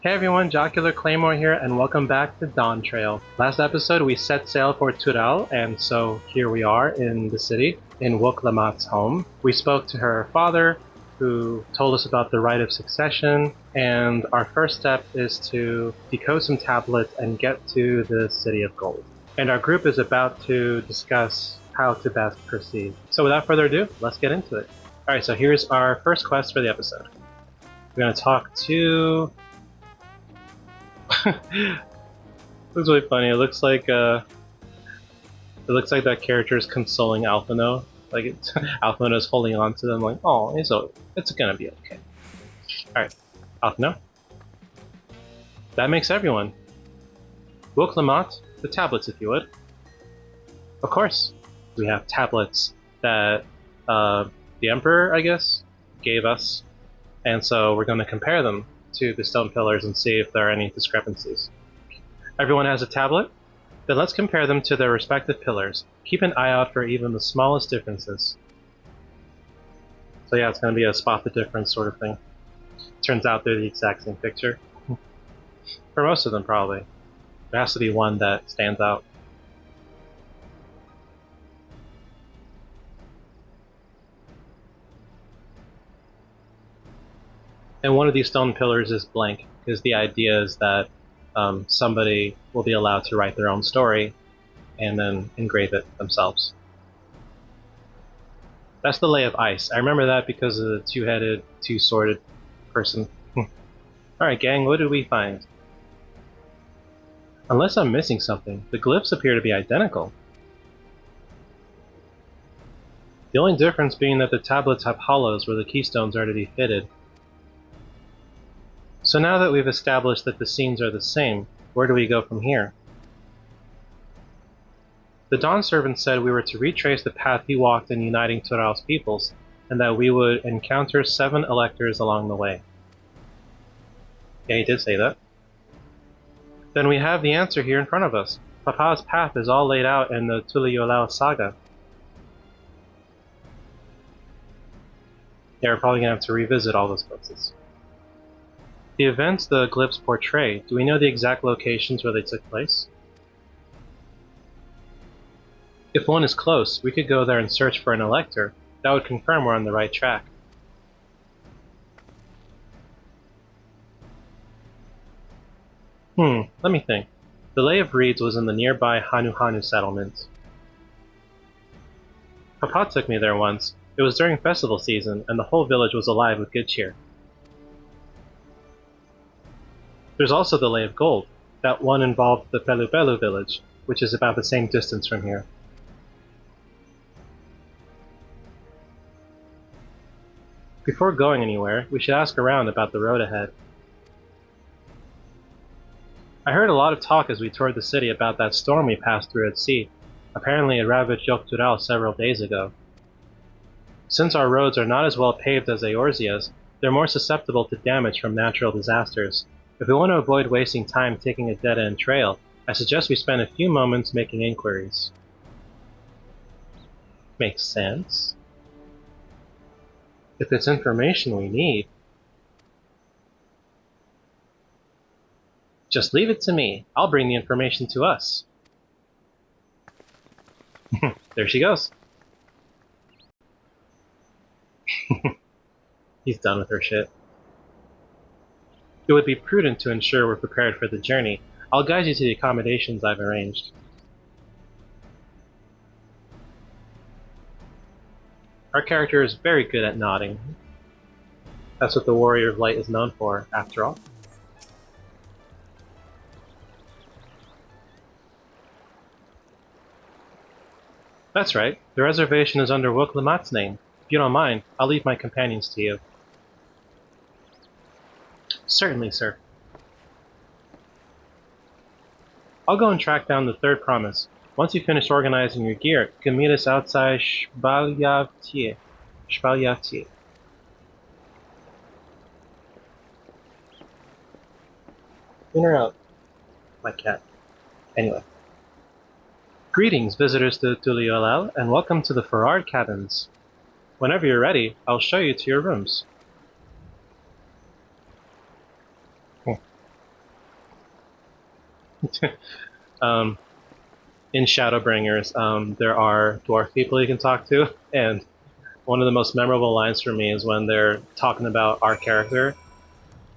Hey everyone, Jocular Claymore here, and welcome back to Dawntrail. Last episode we set sail for Tural, and so here we are in the city, in Woklamat's home. We spoke to her father, who told us about the rite of succession, and our first step is to decode some tablets and get to the City of Gold. And our group is about to discuss how to best proceed. So without further ado, let's get into it. Alright, so here's our first quest for the episode. We're going to talk to... Looks really funny. It looks like that character is consoling Alphino. Like Alphino is holding on to them, like, oh, it's gonna be okay. All right, Alphino. That makes everyone. Will Clement, the tablets, if you would. Of course, we have tablets that the Emperor, I guess, gave us, and so we're going to compare them to the stone pillars and see if there are any discrepancies. Everyone has a tablet? Then let's compare them to their respective pillars. Keep an eye out for even the smallest differences. So yeah, it's going to be a spot the difference sort of thing. Turns out they're the exact same picture. For most of them, probably. There has to be one that stands out. And one of these stone pillars is blank, because the idea is that somebody will be allowed to write their own story and then engrave it themselves. That's the Lay of Ice. I remember that because of the two-headed, two-sworded person. Alright gang, what did we find? Unless I'm missing something, the glyphs appear to be identical. The only difference being that the tablets have hollows where the keystones are to be fitted. So now that we've established that the scenes are the same, where do we go from here? The Dawn Servant said we were to retrace the path he walked in uniting Tural's peoples, and that we would encounter 7 electors along the way. Yeah, he did say that. Then we have the answer here in front of us. Papa's path is all laid out in the Tuliyollal saga. Yeah, we're probably going to have to revisit all those places. The events the glyphs portray, do we know the exact locations where they took place? If one is close, we could go there and search for an elector. That would confirm we're on the right track. Let me think. The Lay of Reeds was in the nearby Ihih'hana settlement. Papa took me there once. It was during festival season, and the whole village was alive with good cheer. There's also the Lay of Gold. That one involved the Pelupelu village, which is about the same distance from here. Before going anywhere, we should ask around about the road ahead. I heard a lot of talk as we toured the city about that storm we passed through at sea. Apparently it ravaged Tural several days ago. Since our roads are not as well paved as Eorzea's, they're more susceptible to damage from natural disasters. If we want to avoid wasting time taking a dead-end trail, I suggest we spend a few moments making inquiries. Makes sense. If it's information we need, just leave it to me. I'll bring the information to us. There she goes. He's done with her shit. It would be prudent to ensure we're prepared for the journey. I'll guide you to the accommodations I've arranged. Our character is very good at nodding. That's what the Warrior of Light is known for, after all. That's right. The reservation is under Woklamat's name. If you don't mind, I'll leave my companions to you. Certainly, sir. I'll go and track down the third promise. Once you finish organizing your gear, you can meet us outside Shpalyavtie. In or out? My cat. Anyway. Greetings, visitors to Tuliyollal, and welcome to the Farard Cabins. Whenever you're ready, I'll show you to your rooms. um, in Shadowbringers, there are dwarf people you can talk to, and one of the most memorable lines for me is when they're talking about our character,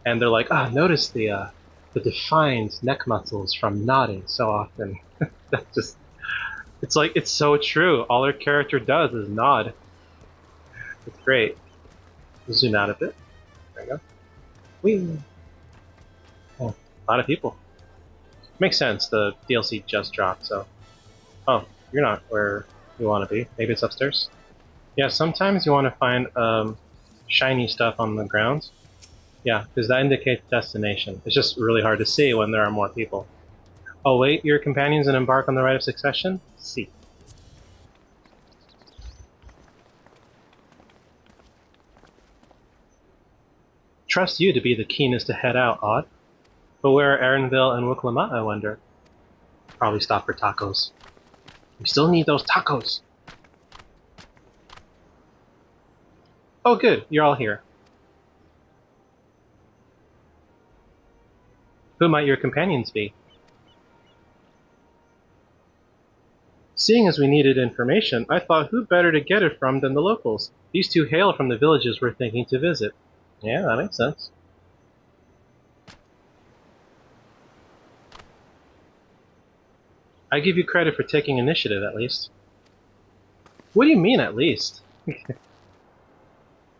and they're like, "Ah, notice the defined neck muscles from nodding so often." That just, it's like it's so true. All our character does is nod. It's great. Zoom out a bit. There you go. Whee! Oh, a lot of people. Makes sense. The DLC just dropped, so. Oh, you're not where you want to be. Maybe it's upstairs. Yeah, sometimes you want to find shiny stuff on the ground. Yeah, because that indicates destination. It's just really hard to see when there are more people. Oh, wait, your companions and embark on the rite of succession? See. Trust you to be the keenest to head out, Odd. But where are Erinville and Wiklama, I wonder? Probably stop for tacos. We still need those tacos! Oh, good, you're all here. Who might your companions be? Seeing as we needed information, I thought who better to get it from than the locals. These two hail from the villages we're thinking to visit. Yeah, that makes sense. I give you credit for taking initiative, at least. What do you mean, at least?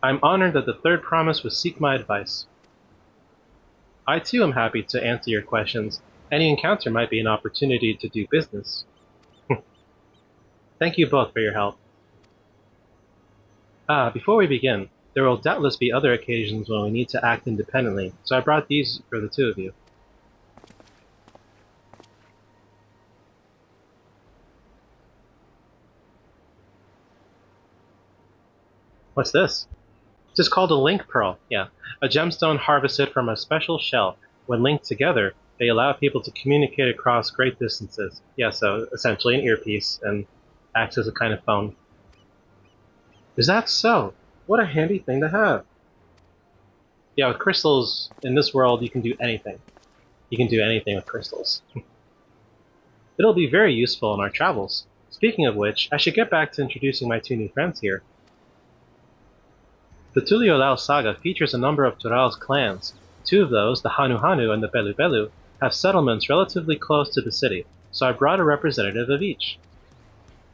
I'm honored that the third promise would seek my advice. I too am happy to answer your questions. Any encounter might be an opportunity to do business. Thank you both for your help. Before we begin, there will doubtless be other occasions when we need to act independently, so I brought these for the two of you. What's this? It is called a link pearl, yeah. A gemstone harvested from a special shell. When linked together, they allow people to communicate across great distances. Yeah, so essentially an earpiece and acts as a kind of phone. Is that so? What a handy thing to have. Yeah, with crystals, in this world, you can do anything. You can do anything with crystals. It'll be very useful in our travels. Speaking of which, I should get back to introducing my two new friends here. The Tuliolao saga features a number of Tural's clans. Two of those, the Hanu and the Belu, have settlements relatively close to the city, so I brought a representative of each.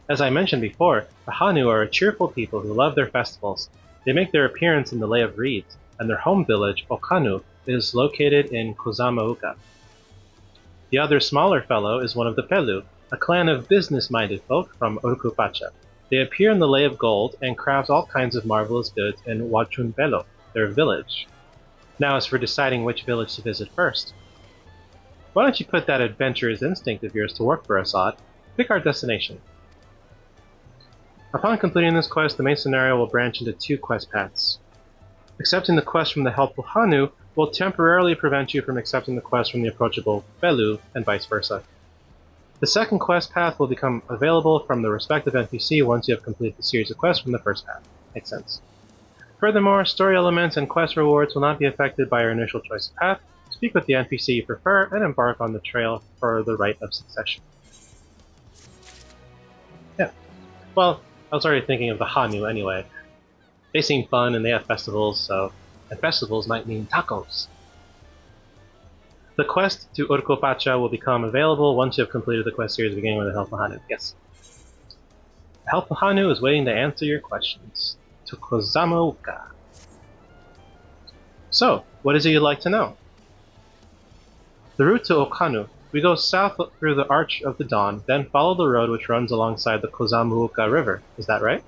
As I mentioned before, the Hanu are a cheerful people who love their festivals. They make their appearance in the Lay of Reeds, and their home village, Okanu, is located in Kozamauka. The other smaller fellow is one of the Pelu, a clan of business-minded folk from Urkupacha. They appear in the Lay of Gold and craft all kinds of marvelous goods in Wachunbelo, their village. Now as for deciding which village to visit first. Why don't you put that adventurous instinct of yours to work for us, Odd? Pick our destination. Upon completing this quest, the main scenario will branch into two quest paths. Accepting the quest from the helpful Hanu will temporarily prevent you from accepting the quest from the approachable Belu, and vice versa. The second quest path will become available from the respective NPC once you have completed the series of quests from the first path. Makes sense. Furthermore, story elements and quest rewards will not be affected by your initial choice of path. Speak with the NPC you prefer and embark on the trail for the rite of succession. Yeah. Well, I was already thinking of the Hanu anyway. They seem fun and they have festivals, so... And festivals might mean tacos. The quest to Urkopacha will become available once you have completed the quest series beginning with the Helpful Hanu. Yes. The Helpful Hanu is waiting to answer your questions. To Kozamauka. So, what is it you'd like to know? The route to Okanu. We go south through the Arch of the Dawn, then follow the road which runs alongside the Kozamauka River. Is that right?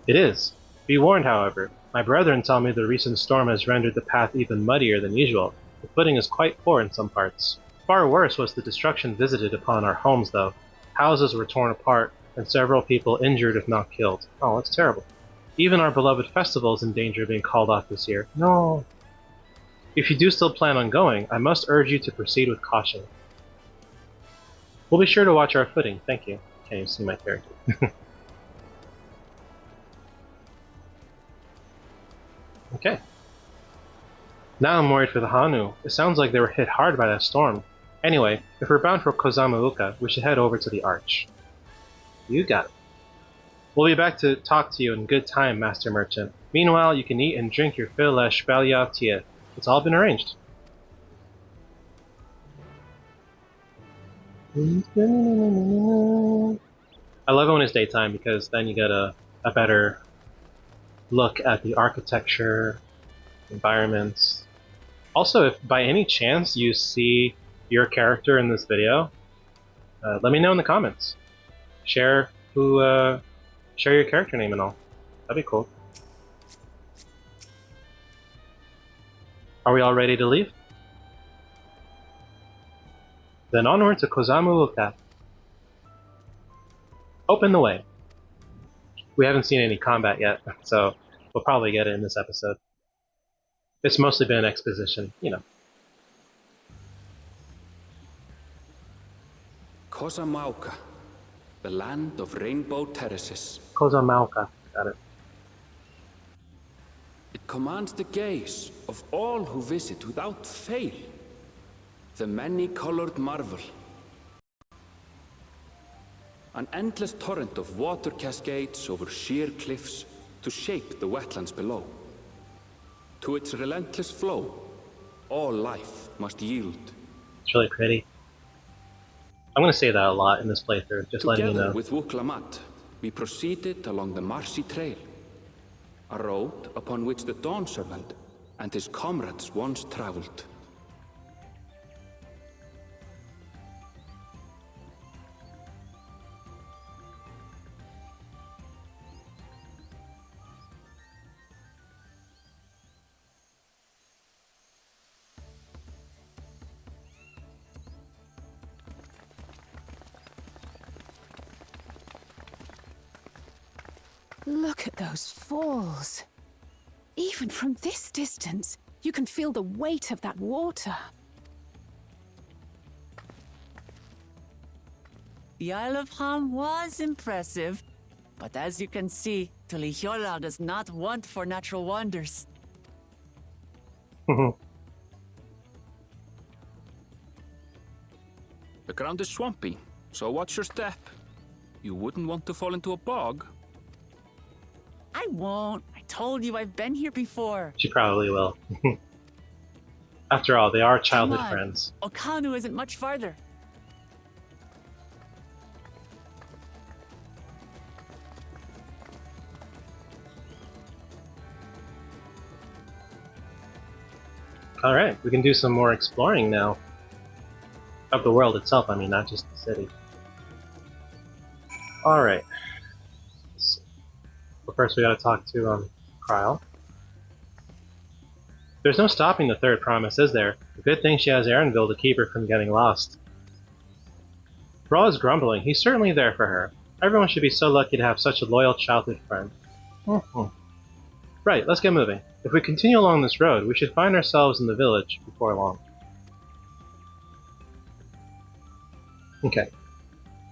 It is. Be warned, however. My brethren tell me the recent storm has rendered the path even muddier than usual. The footing is quite poor in some parts. Far worse was the destruction visited upon our homes, though. Houses were torn apart, and several people injured if not killed. Oh, that's terrible. Even our beloved festival is in danger of being called off this year. No. If you do still plan on going, I must urge you to proceed with caution. We'll be sure to watch our footing, thank you. Can't even see my character. Okay. Now I'm worried for the Hanu. It sounds like they were hit hard by that storm. Anyway, if we're bound for Kozamauka, we should head over to the Arch. You got it. We'll be back to talk to you in good time, Master Merchant. Meanwhile, you can eat and drink your fill at Spaliatia. It's all been arranged. I love it when it's daytime because then you get a better look at the architecture, environments. Also, if by any chance you see your character in this video, let me know in the comments. Share your character name and all. That'd be cool. Are we all ready to leave? Then onward to Kozamauka. Open the way. We haven't seen any combat yet, so we'll probably get it in this episode. It's mostly been exposition, you know. Kozamauka, the land of rainbow terraces. Kozamauka, got it. It commands the gaze of all who visit without fail. The many-colored marvel. An endless torrent of water cascades over sheer cliffs to shape the wetlands below. To its relentless flow, all life must yield. It's really pretty. I'm going to say that a lot in this playthrough, just letting you know. Together with Wuk-Lamat, we proceeded along the marshy trail, a road upon which the Dawn Servant and his comrades once traveled. Look at those falls. Even from this distance, you can feel the weight of that water. The Isle of Ham was impressive, but as you can see, Ihih'hana does not want for natural wonders. The ground is swampy, so watch your step. You wouldn't want to fall into a bog. I won't. I told you I've been here before. She probably will. After all, they are childhood friends. Okanu isn't much farther. Alright, we can do some more exploring now. Of the world itself, I mean, not just the city. Alright. But first we gotta talk to, Kryl. There's no stopping the third promise, is there? A good thing she has Erenville to keep her from getting lost. Brawl is grumbling. He's certainly there for her. Everyone should be so lucky to have such a loyal childhood friend. Right, let's get moving. If we continue along this road, we should find ourselves in the village before long. Okay.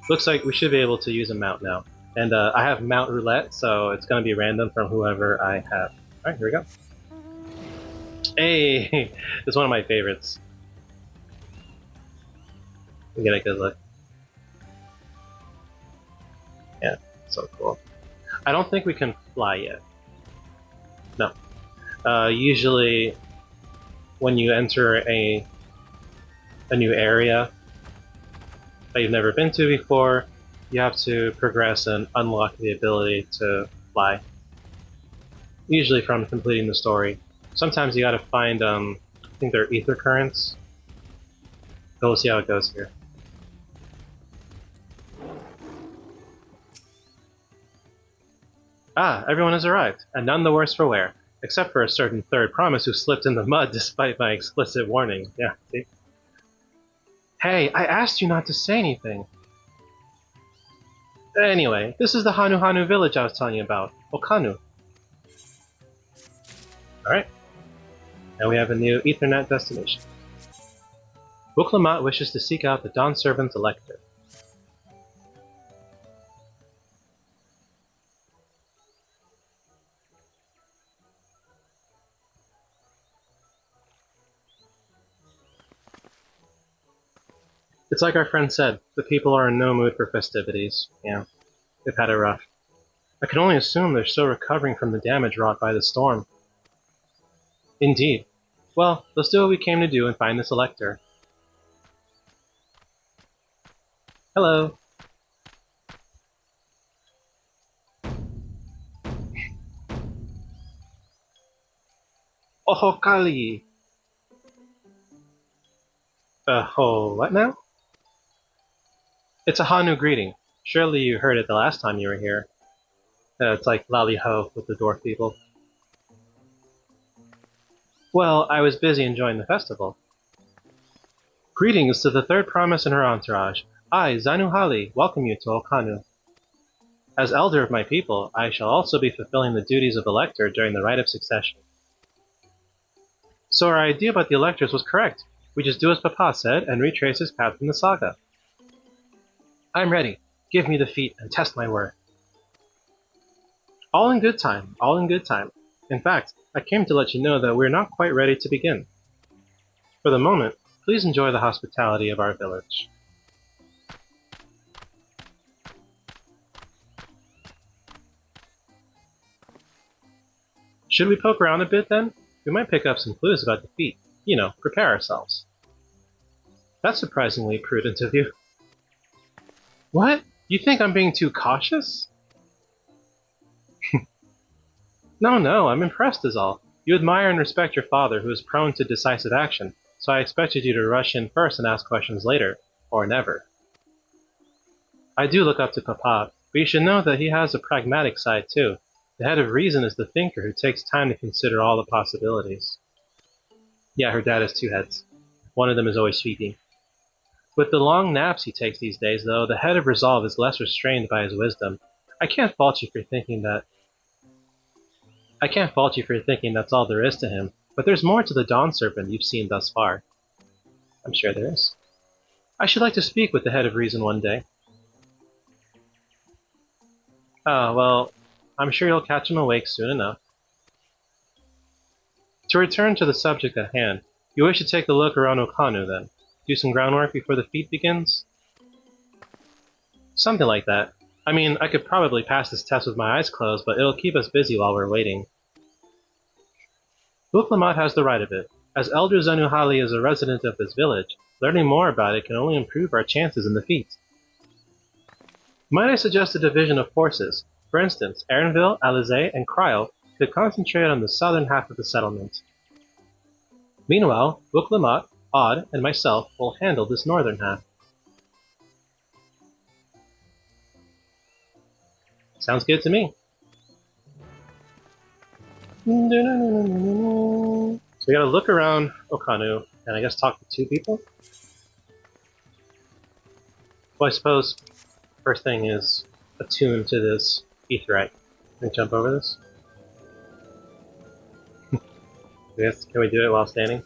Looks like we should be able to use a mount now. And I have mount roulette, so it's going to be random from whoever I have. Alright, here we go. Hey! It's one of my favorites. We get a good look. Yeah, so cool. I don't think we can fly yet. No. Usually, when you enter a new area that you've never been to before, you have to progress and unlock the ability to fly. Usually from completing the story. Sometimes you gotta find, I think they're ether currents. But we'll see how it goes here. Ah, everyone has arrived, and none the worse for wear. Except for a certain third promise who slipped in the mud despite my explicit warning. Yeah, see? Hey, I asked you not to say anything! Anyway, this is the Ihih'hana village I was telling you about. Okanu. Alright. Now we have a new Ethernet destination. Wuk-Lamat wishes to seek out the Dawn Servant's elector. It's like our friend said, the people are in no mood for festivities. Yeah, they've had it rough. I can only assume they're still recovering from the damage wrought by the storm. Indeed. Well, let's do what we came to do and find this elector. Hello. Ohokali! What now? It's a Hanu greeting. Surely you heard it the last time you were here. It's like lally ho with the dwarf people. Well, I was busy enjoying the festival. Greetings to the third promise and her entourage. I, Zanuhali, welcome you to Okanu. As elder of my people, I shall also be fulfilling the duties of elector during the rite of succession. So our idea about the electors was correct. We just do as Papa said and retrace his path in the saga. I'm ready. Give me the feat and test my worth. All in good time, all in good time. In fact, I came to let you know that we're not quite ready to begin. For the moment, please enjoy the hospitality of our village. Should we poke around a bit then? We might pick up some clues about the feat. You know, prepare ourselves. That's surprisingly prudent of you. What? You think I'm being too cautious? No, I'm impressed is all. You admire and respect your father, who is prone to decisive action, so I expected you to rush in first and ask questions later. Or never. I do look up to Papa, but you should know that he has a pragmatic side too. The head of reason is the thinker who takes time to consider all the possibilities. Yeah, her dad has two heads. One of them is always sweeping. With the long naps he takes these days, though, the head of resolve is less restrained by his wisdom. I can't fault you for thinking that's all there is to him, but there's more to the Dawn Serpent you've seen thus far. I'm sure there is. I should like to speak with the head of reason one day. Well, I'm sure you'll catch him awake soon enough. To return to the subject at hand, you wish to take a look around Okanu then? Do some groundwork before the feat begins? Something like that. I mean, I could probably pass this test with my eyes closed, but it'll keep us busy while we're waiting. Buklamat has the right of it. As Elder Zanuhali is a resident of this village, learning more about it can only improve our chances in the feat. Might I suggest a division of forces? For instance, Erinville, Alizé, and Cryle could concentrate on the southern half of the settlement. Meanwhile, Buklamat, Odd, and myself will handle this northern half. Sounds good to me. So we gotta look around Okanu, and I guess talk to two people? Well, I suppose first thing is attune to this aetheryte. Can we jump over this? Yes, can we do it while standing?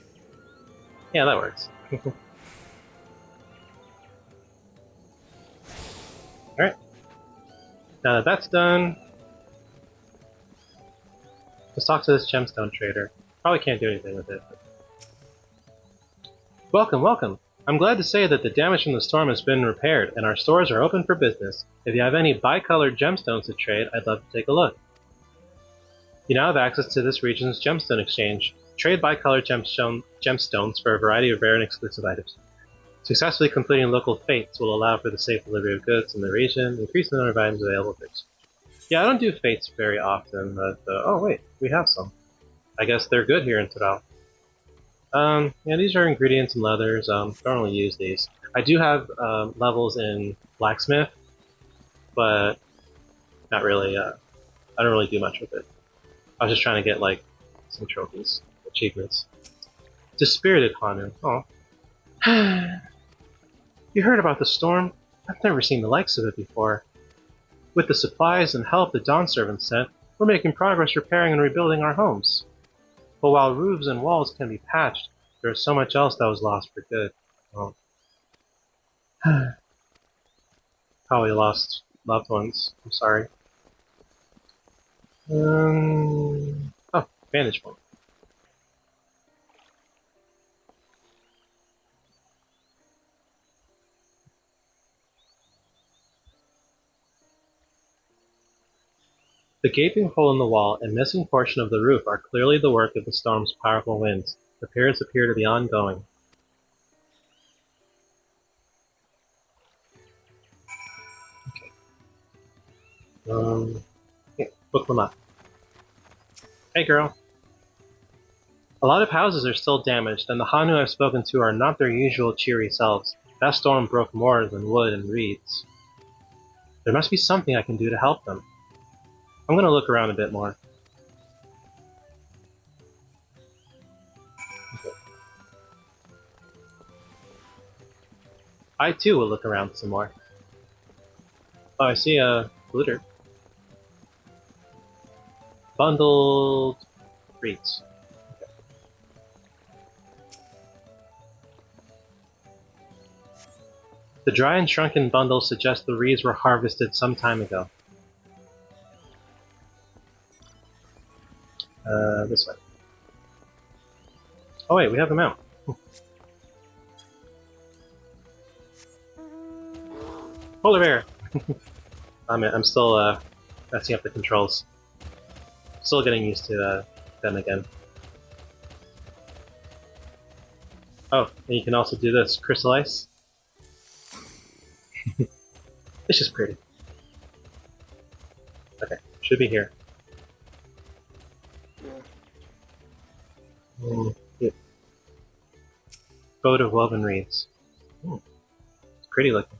Yeah, that works. Alright. Now that that's done, let's talk to this gemstone trader. Probably can't do anything with it. But... Welcome. I'm glad to say that the damage from the storm has been repaired, and our stores are open for business. If you have any bicolored gemstones to trade, I'd love to take a look. You now have access to this region's gemstone exchange. Trade bicolored gemstones for a variety of rare and exclusive items. Successfully completing local fates will allow for the safe delivery of goods in the region, increase the number of items available for exchange. Yeah, I don't do fates very often, but oh wait, we have some. I guess they're good here in Tadal. Yeah, these are ingredients and leathers. Don't really use these. I do have levels in blacksmith, but not really. I don't really do much with it. I was just trying to get like some trophies, achievements. Dispirited Hanu. Oh. You heard about the storm? I've never seen the likes of it before. With the supplies and help the Dawn Servants sent, we're making progress repairing and rebuilding our homes. But while roofs and walls can be patched, there is so much else that was lost for good. Oh. Probably lost loved ones. I'm sorry. Oh, vantage point. The gaping hole in the wall and missing portion of the roof are clearly the work of the storm's powerful winds. Repairs appear to be ongoing. Yeah, look them up. Hey girl. A lot of houses are still damaged, and the Hanu I've spoken to are not their usual cheery selves. That storm broke more than wood and reeds. There must be something I can do to help them. I'm gonna look around a bit more. Okay. I too will look around some more. Oh, I see a looter. Bundled reeds. Okay. The dry and shrunken bundles suggest the reeds were harvested some time ago. This way. Oh wait, we have them out. Polar bear! I'm still messing up the controls. Still getting used to them again. Oh, and you can also do this. Crystal ice. It's just pretty. Okay, should be here. Yeah. Boat of woven reeds. It's pretty looking.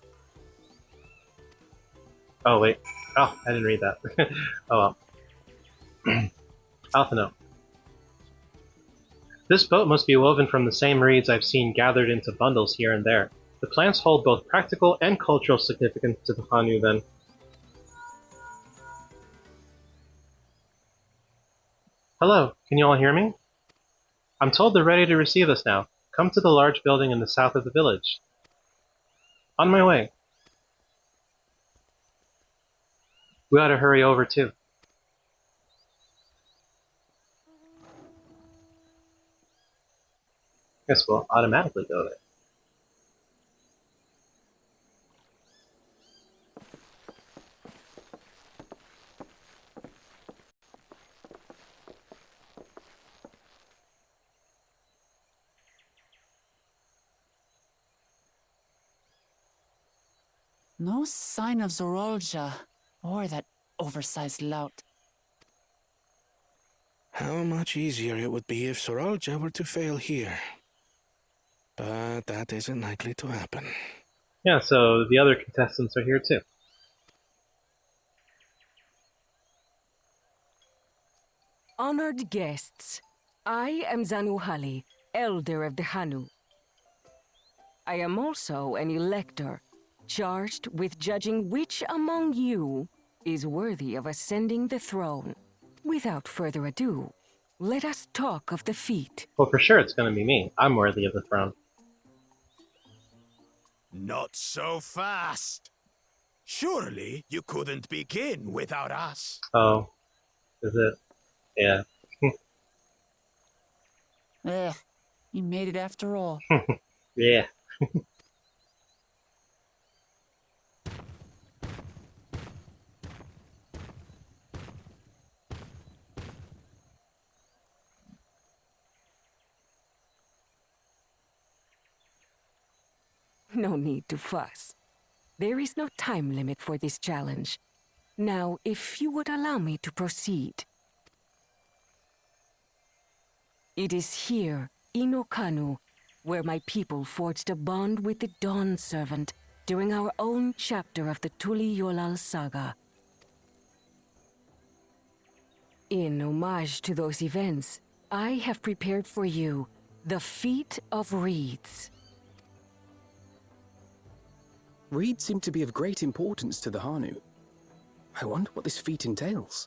Oh wait. Oh, I didn't read that. Oh well. Alphino. This boat must be woven from the same reeds I've seen gathered into bundles here and there. The plants hold both practical and cultural significance to the Hanu then. Hello, can you all hear me? I'm told they're ready to receive us now. Come to the large building in the south of the village. On my way. We ought to hurry over too. Guess we'll automatically go there. No sign of Zorolja or that oversized lout. How much easier it would be if Soralja were to fail here. But that isn't likely to happen. Yeah, so the other contestants are here too. Honored guests, I am Zanuhali, Elder of the Hanu. I am also an elector, charged with judging which among you is worthy of ascending the throne. Without further ado, let us talk of the feat. Well, for sure it's going to be me. I'm worthy of the throne. Not so fast. Surely you couldn't begin without us. Oh, is it? Yeah. Ugh, you made it after all. Yeah. No need to fuss. There is no time limit for this challenge. Now, if you would allow me to proceed. It is here, in Okanu, where my people forged a bond with the Dawn Servant during our own chapter of the Tuli Yolal saga. In homage to those events, I have prepared for you the Feat of Reeds. Reeds seem to be of great importance to the Hanu. I wonder what this feat entails.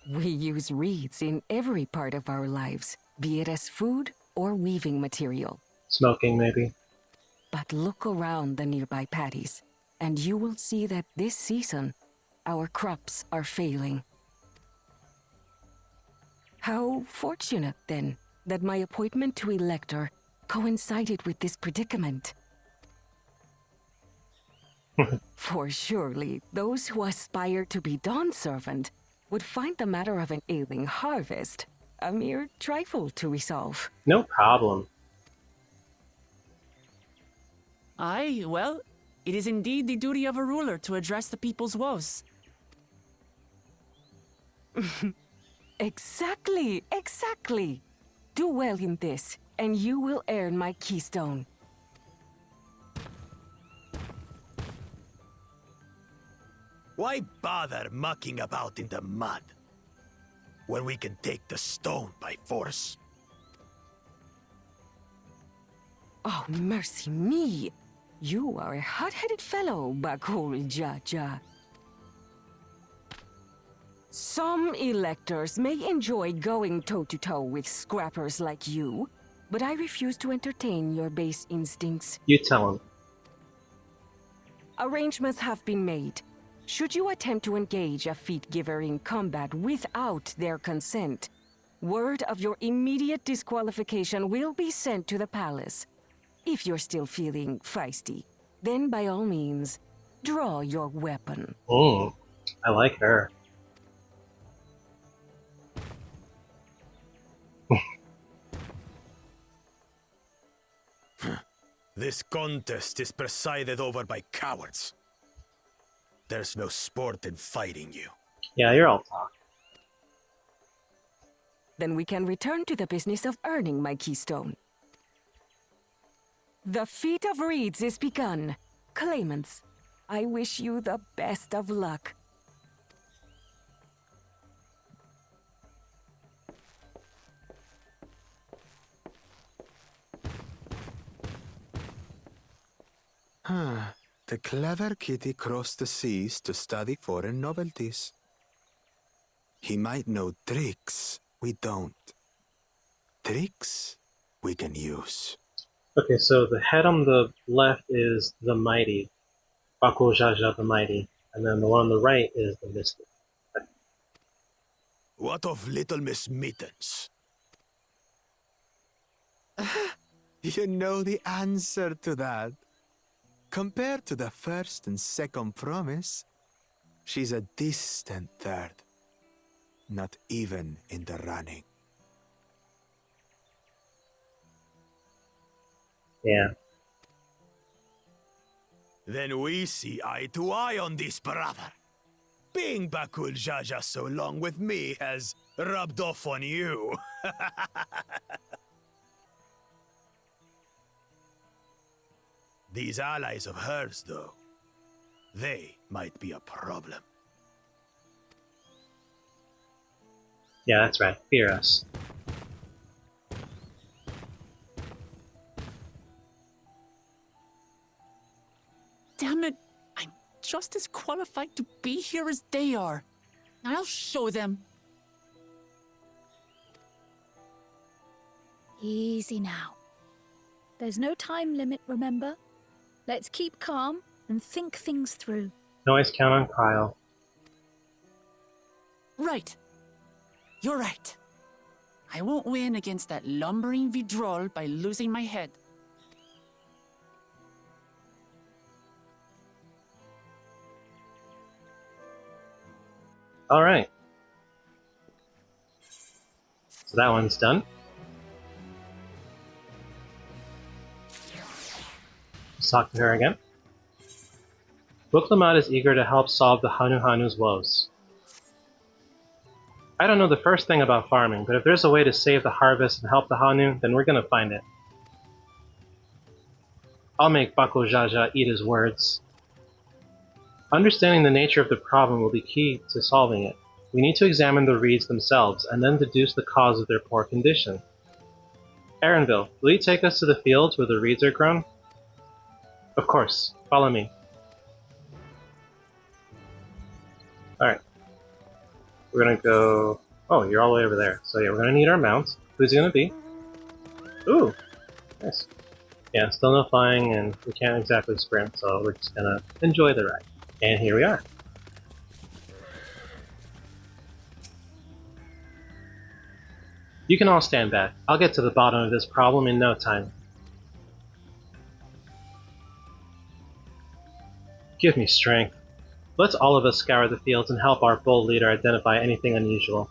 We use reeds in every part of our lives, be it as food or weaving material. Smoking, maybe. But look around the nearby paddies, and you will see that this season, our crops are failing. How fortunate, then, that my appointment to Elector coincided with this predicament. For surely those who aspire to be Dawn Servant would find the matter of an ailing harvest a mere trifle to resolve. No problem. Aye, well, it is indeed the duty of a ruler to address the people's woes. Exactly, exactly. Do well in this, and you will earn my keystone. Why bother mucking about in the mud when we can take the stone by force? Oh, mercy me! You are a hot-headed fellow, Bakul Jaja. Some electors may enjoy going toe-to-toe with scrappers like you, but I refuse to entertain your base instincts. You tell him. Arrangements have been made. Should you attempt to engage a feat-giver in combat without their consent, word of your immediate disqualification will be sent to the palace. If you're still feeling feisty, then by all means, draw your weapon. I like her. This contest is presided over by cowards. There's no sport in fighting you. Yeah, you're all talk. Then we can return to the business of earning my keystone. The feat of reeds is begun. Claimants, I wish you the best of luck. The clever kitty crossed the seas to study foreign novelties. He might know tricks we don't. Tricks we can use. Okay, so the head on the left is the Mighty. Baku Jaja the Mighty. And then the one on the right is the Mystic. What of Little Miss Mittens? You know the answer to that. Compared to the first and second promise, she's a distant third. Not even in the running. Yeah. Then we see eye to eye on this, brother. Being Bakul Jaja so long with me has rubbed off on you. These allies of hers, though, they might be a problem. Yeah, that's right. Fear us. Damn it! I'm just as qualified to be here as they are. I'll show them. Easy now. There's no time limit, remember? Let's keep calm and think things through. No always count on Kyle. Right. You're right. I won't win against that lumbering Vidrol by losing my head. Alright. So that one's done. Let's talk to her again. Buklamat is eager to help solve the Hanu's woes. I don't know the first thing about farming, but if there's a way to save the harvest and help the Hanu, then we're gonna find it. I'll make Bako Jaja eat his words. Understanding the nature of the problem will be key to solving it. We need to examine the reeds themselves, and then deduce the cause of their poor condition. Aaronville, will you take us to the fields where the reeds are grown? Of course. Follow me. Alright. We're gonna go... Oh, you're all the way over there. So yeah, we're gonna need our mounts. Who's it gonna be? Ooh! Nice. Yeah, still no flying, and we can't exactly sprint, so we're just gonna enjoy the ride. And here we are. You can all stand back. I'll get to the bottom of this problem in no time. Give me strength. Let's all of us scour the fields and help our bold leader identify anything unusual.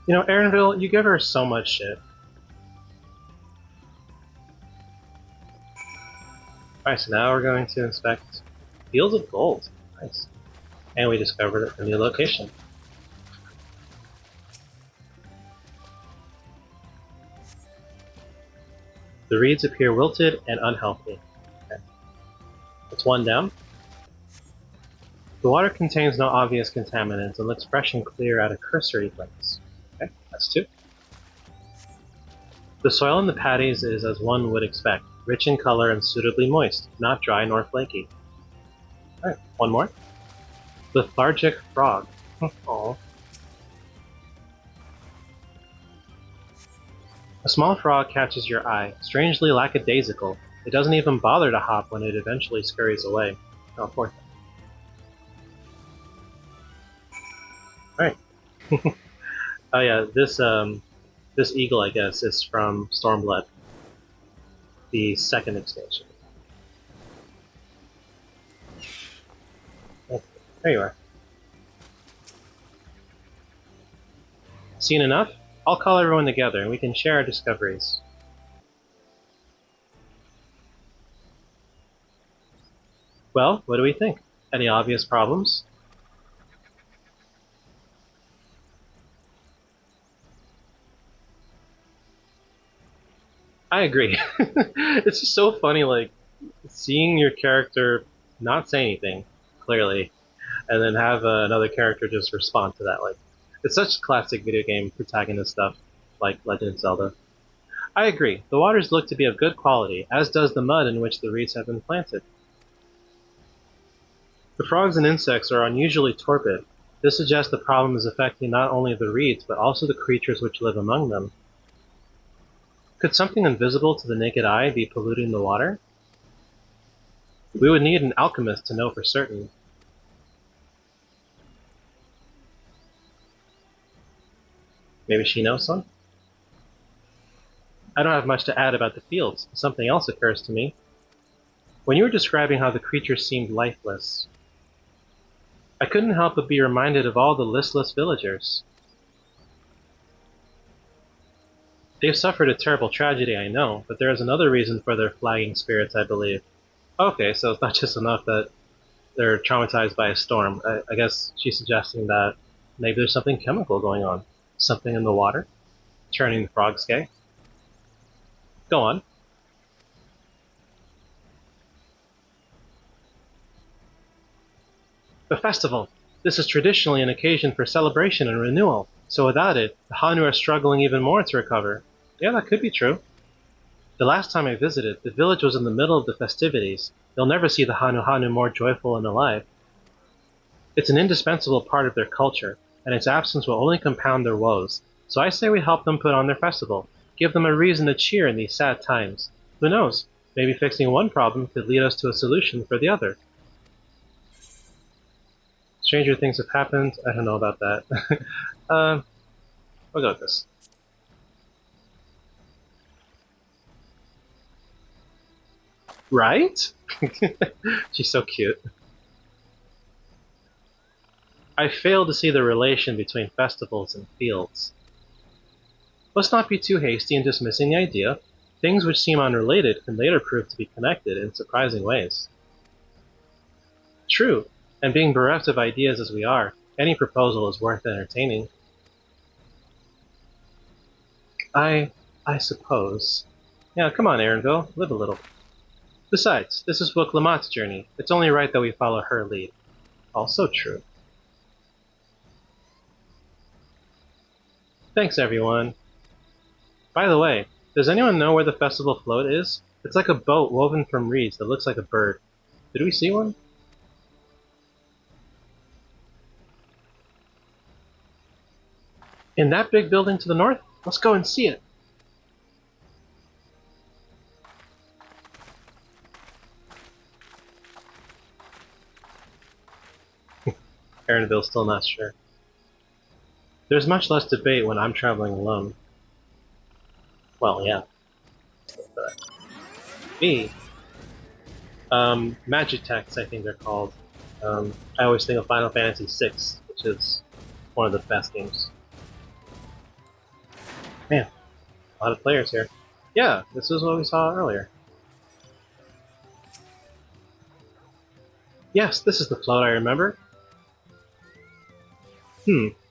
You know, Erenville, you give her so much shit. Alright, so now we're going to inspect Fields of Gold. Nice. And we discovered a new location. The reeds appear wilted and unhealthy. Okay. That's one down. The water contains no obvious contaminants and looks fresh and clear at a cursory glance. Okay, that's two. The soil in the paddies is as one would expect, rich in color and suitably moist, not dry nor flaky. Alright, one more. Lethargic frog. Aww. A small frog catches your eye, strangely lackadaisical. It doesn't even bother to hop when it eventually scurries away. Oh, poor thing. Alright. Oh yeah, this eagle, I guess, is from Stormblood, the second expansion. Oh, there you are. Seen enough? I'll call everyone together and we can share our discoveries. Well, what do we think? Any obvious problems? I agree. It's just so funny, like, seeing your character not say anything, clearly, and then have another character just respond to that. Like, it's such classic video game protagonist stuff, like Legend of Zelda. I agree. The waters look to be of good quality, as does the mud in which the reeds have been planted. The frogs and insects are unusually torpid. This suggests the problem is affecting not only the reeds, but also the creatures which live among them. Could something invisible to the naked eye be polluting the water? We would need an alchemist to know for certain. Maybe she knows some? I don't have much to add about the fields. Something else occurs to me. When you were describing how the creatures seemed lifeless, I couldn't help but be reminded of all the listless villagers. They've suffered a terrible tragedy, I know, but there is another reason for their flagging spirits, I believe. Okay, so it's not just enough that they're traumatized by a storm. I guess she's suggesting that maybe there's something chemical going on. Something in the water? Turning the frogs gay? Go on. The festival! This is traditionally an occasion for celebration and renewal, so without it, the Hanu are struggling even more to recover. Yeah, that could be true. The last time I visited, the village was in the middle of the festivities. You'll never see the Hanu more joyful and alive. It's an indispensable part of their culture, and its absence will only compound their woes. So I say we help them put on their festival, give them a reason to cheer in these sad times. Who knows? Maybe fixing one problem could lead us to a solution for the other. Stranger things have happened. I don't know about that. We'll go with this. Right? She's so cute. I fail to see the relation between festivals and fields. Let's not be too hasty in dismissing the idea. Things which seem unrelated can later prove to be connected in surprising ways. True, and being bereft of ideas as we are, any proposal is worth entertaining. I suppose. Yeah, come on, Erenville, live a little. Besides, this is Book Lamott's journey. It's only right that we follow her lead. Also true. Thanks, everyone. By the way, does anyone know where the festival float is? It's like a boat woven from reeds that looks like a bird. Did we see one? In that big building to the north? Let's go and see it. Erenville's still not sure. There's much less debate when I'm traveling alone. Well, yeah. But me, Magic Techs, I think they're called. I always think of Final Fantasy VI, which is one of the best games. Man, a lot of players here. Yeah, this is what we saw earlier. Yes, this is the float I remember.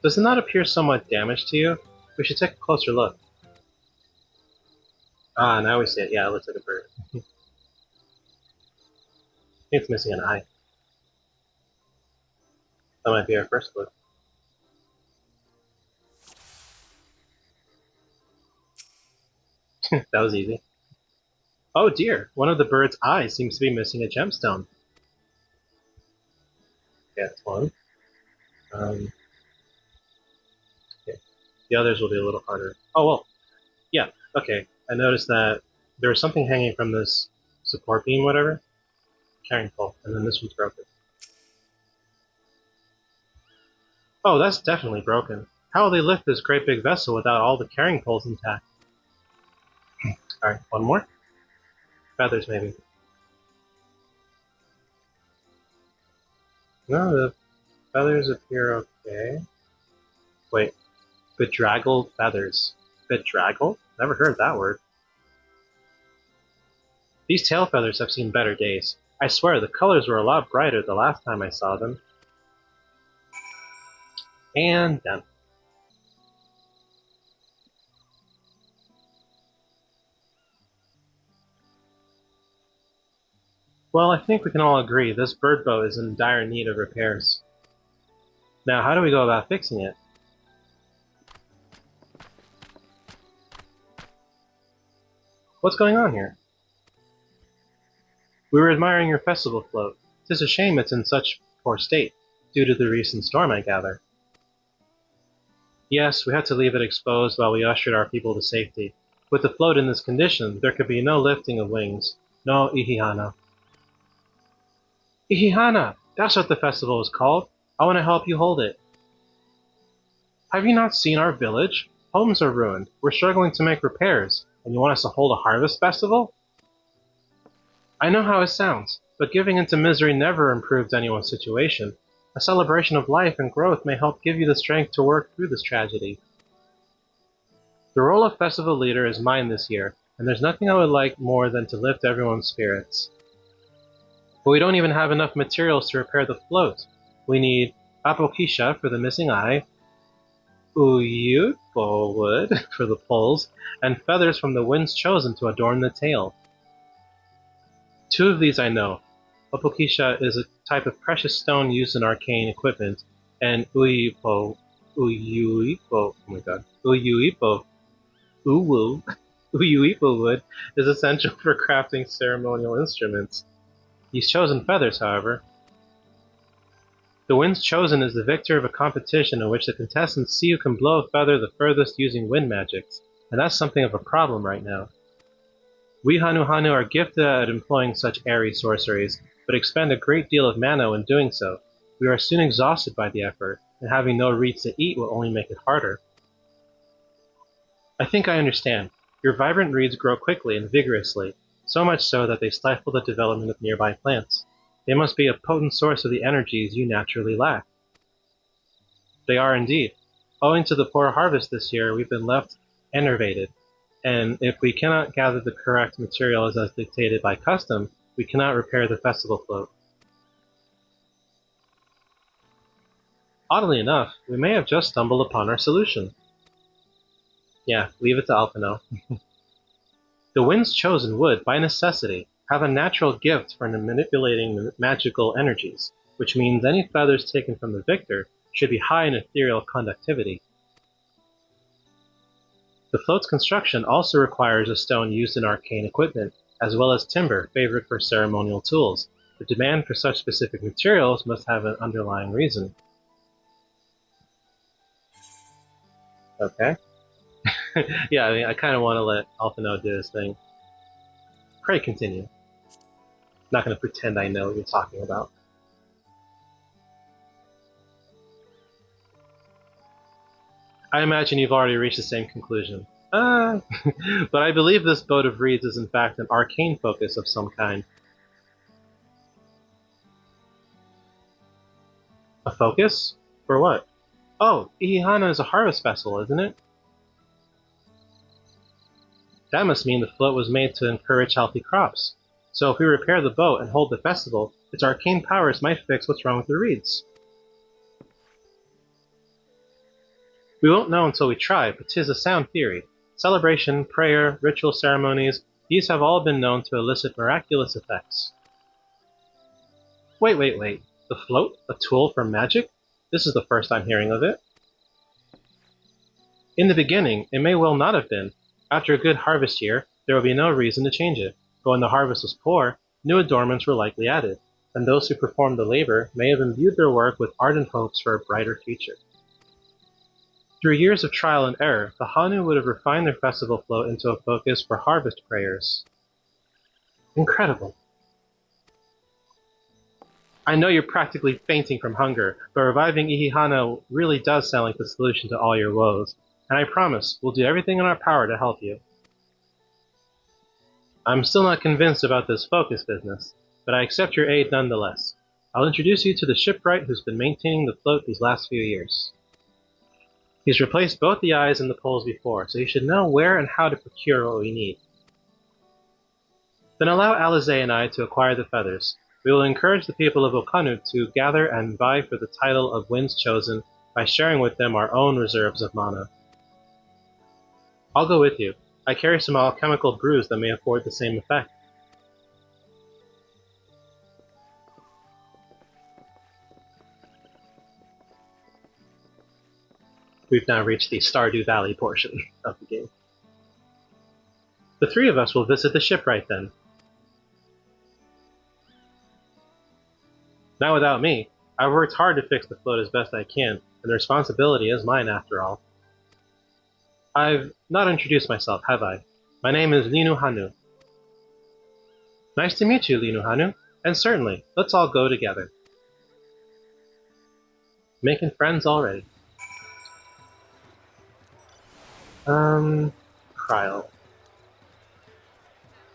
Does it not appear somewhat damaged to you? We should take a closer look. Ah, now we see it. Yeah, it looks like a bird. I think it's missing an eye. That might be our first clue. That was easy. Oh dear, one of the bird's eyes seems to be missing a gemstone. Okay, that's one. Okay. The others will be a little harder. Oh well, yeah, okay. I noticed that there was something hanging from this support beam, whatever. Carrying pole, and then this one's broken. Oh, that's definitely broken. How will they lift this great big vessel without all the carrying poles intact? Alright, one more. Feathers, maybe. No, the feathers appear okay. Wait, bedraggled feathers. Bedraggled? Never heard that word. These tail feathers have seen better days. I swear, the colors were a lot brighter the last time I saw them. And done. Well, I think we can all agree this bird boat is in dire need of repairs. Now, how do we go about fixing it? What's going on here? We were admiring your festival float. 'Tis a shame it's in such poor state, due to the recent storm, I gather. Yes, we had to leave it exposed while we ushered our people to safety. With the float in this condition, there could be no lifting of wings, no Ihih'hana. Ihih'hana! That's what the festival is called. I want to help you hold it. Have you not seen our village? Homes are ruined. We're struggling to make repairs, and you want us to hold a harvest festival? I know how it sounds, but giving into misery never improves anyone's situation. A celebration of life and growth may help give you the strength to work through this tragedy. The role of festival leader is mine this year, and there's nothing I would like more than to lift everyone's spirits. But we don't even have enough materials to repair the float. We need apokisha for the missing eye, uyupo wood for the poles, and feathers from the winds chosen to adorn the tail. Two of these I know. Apokisha is a type of precious stone used in arcane equipment, and uyuipo wood is essential for crafting ceremonial instruments. These chosen feathers, however. The winds chosen is the victor of a competition in which the contestants see who can blow a feather the furthest using wind magics, and that's something of a problem right now. We Ihih'hana are gifted at employing such airy sorceries, but expend a great deal of mana when doing so. We are soon exhausted by the effort, and having no reeds to eat will only make it harder. I think I understand. Your vibrant reeds grow quickly and vigorously, so much so that they stifle the development of nearby plants. They must be a potent source of the energies you naturally lack. They are indeed. Owing to the poor harvest this year, we've been left enervated, and if we cannot gather the correct materials as dictated by custom, we cannot repair the festival float. Oddly enough, we may have just stumbled upon our solution. Yeah, leave it to Alphino. The winds chosen would, by necessity, have a natural gift for manipulating magical energies, which means any feathers taken from the victor should be high in ethereal conductivity. The float's construction also requires a stone used in arcane equipment, as well as timber favored for ceremonial tools. The demand for such specific materials must have an underlying reason. Okay. Yeah, I mean, I kind of want to let Alphino do his thing. Pray continue. Not going to pretend I know what you're talking about. I imagine you've already reached the same conclusion. But I believe this boat of reeds is in fact an arcane focus of some kind. A focus? For what? Oh, Ihih'hana is a harvest festival, isn't it? That must mean the float was made to encourage healthy crops. So if we repair the boat and hold the festival, its arcane powers might fix what's wrong with the reeds. We won't know until we try, but 'tis a sound theory. Celebration, prayer, ritual ceremonies, these have all been known to elicit miraculous effects. Wait. The float? A tool for magic? This is the first I'm hearing of it. In the beginning, it may well not have been. After a good harvest year, there would be no reason to change it. But when the harvest was poor, new adornments were likely added, and those who performed the labor may have imbued their work with ardent hopes for a brighter future. Through years of trial and error, the Hanu would have refined their festival float into a focus for harvest prayers. Incredible. I know you're practically fainting from hunger, but reviving Ihih'hana really does sound like the solution to all your woes, and I promise we'll do everything in our power to help you. I'm still not convinced about this focus business, but I accept your aid nonetheless. I'll introduce you to the shipwright who's been maintaining the float these last few years. He's replaced both the eyes and the poles before, so he should know where and how to procure what we need. Then allow Alizé and I to acquire the feathers. We will encourage the people of Okanu to gather and vie for the title of Winds Chosen by sharing with them our own reserves of mana. I'll go with you. I carry some alchemical brews that may afford the same effect. We've now reached the Stardew Valley portion of the game. The three of us will visit the shipwright then. Not without me. I've worked hard to fix the float as best I can, and the responsibility is mine after all. I've not introduced myself, have I? My name is Ihih'hana. Nice to meet you, Ihih'hana, and certainly, let's all go together. Making friends already. Kryl.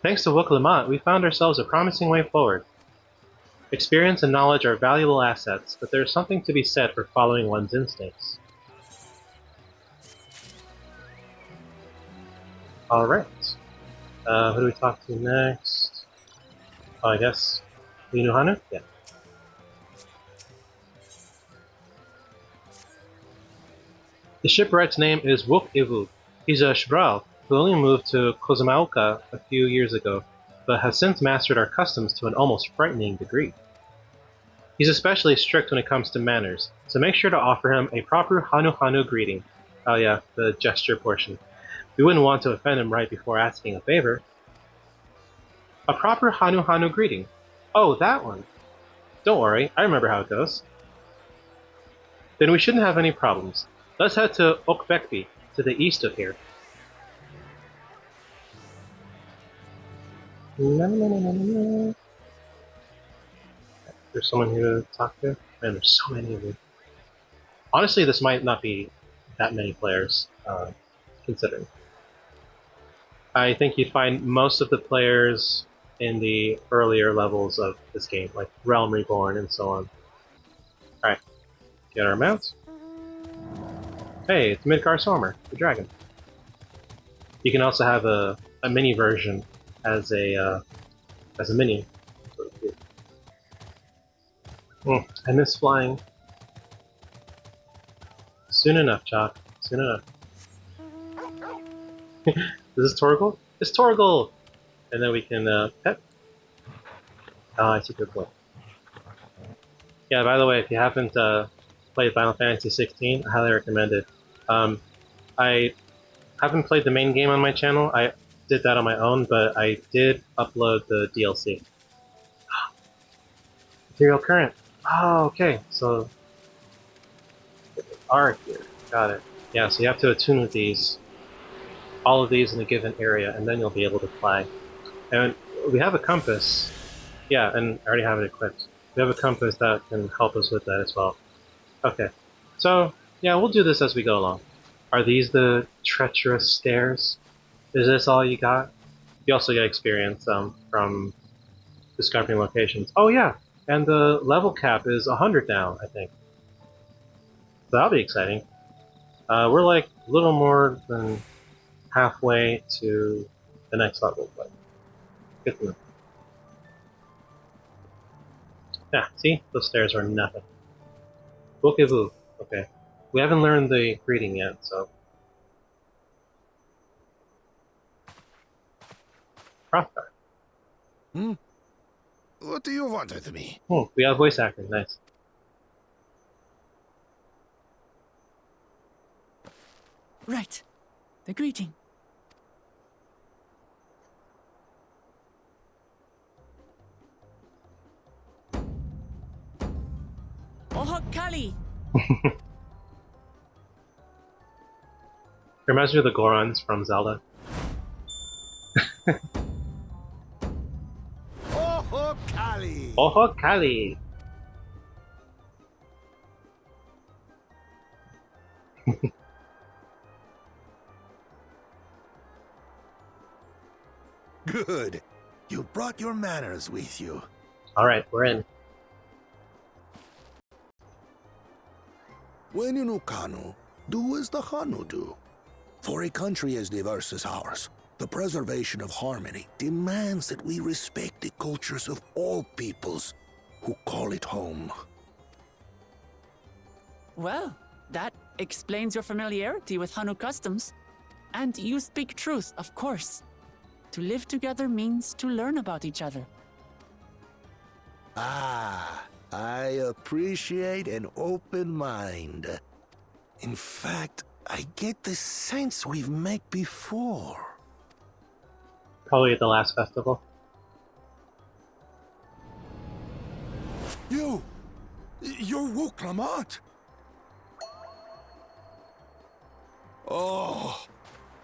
Thanks to Wuklamant, we found ourselves a promising way forward. Experience and knowledge are valuable assets, but there's something to be said for following one's instincts. Alright. Who do we talk to next? Oh, I guess Ihih'hana? Yeah. The shipwright's name is Wuk-Ivu. He's a Shbral who only moved to Kozumauka a few years ago, but has since mastered our customs to an almost frightening degree. He's especially strict when it comes to manners, so make sure to offer him a proper Hanu greeting. Oh yeah, the gesture portion. We wouldn't want to offend him right before asking a favor. A proper Hanu greeting. Oh, that one. Don't worry, I remember how it goes. Then we shouldn't have any problems. Let's head to Okbekbi, to the east of here. There's someone here to talk to? Man, there's so many of you. Honestly, this might not be that many players, considering. I think you'd find most of the players in the earlier levels of this game, like Realm Reborn and so on. Alright, get our mounts. Hey, it's Midgar Sormer, the dragon. You can also have a mini version as a mini. I miss flying. Soon enough, Chalk. Soon enough. Is this Torgal? It's Torgal! And then we can pet. Oh, I see good boy. Yeah, by the way, if you haven't played Final Fantasy 16, I highly recommend it. I haven't played the main game on my channel. I did that on my own, but I did upload the DLC. Material current. Oh, okay. So are here. Got it. Yeah, so you have to attune with these, all of these in a given area, and then you'll be able to fly. And we have a compass. Yeah, and I already have it equipped. We have a compass that can help us with that as well. Okay. So, yeah, we'll do this as we go along. Are these the treacherous stairs? Is this all you got? You also get experience from discovering locations. Oh yeah, and the level cap is 100 now, I think. So that'll be exciting. We're like a little more than halfway to the next level, but good to know. Yeah, see? Those stairs are nothing. Bookaboo. Okay. We haven't learned the greeting yet, so. Crossbar. Hmm? What do you want with me? Oh, we have voice acting. Nice. Right. The greeting. Oh, Kali! Reminds me of the Gorons from Zelda. Oh, Kali! Oh, Kali! Good. You brought your manners with you. Alright, we're in. When in Ukanu, do as the Hanu do. For a country as diverse as ours, the preservation of harmony demands that we respect the cultures of all peoples who call it home. Well, that explains your familiarity with Hanu customs. And you speak truth, of course. To live together means to learn about each other. Ah, I appreciate an open mind. In fact, I get the sense we've met before. Probably at the last festival. You're Wook Lamont. Oh,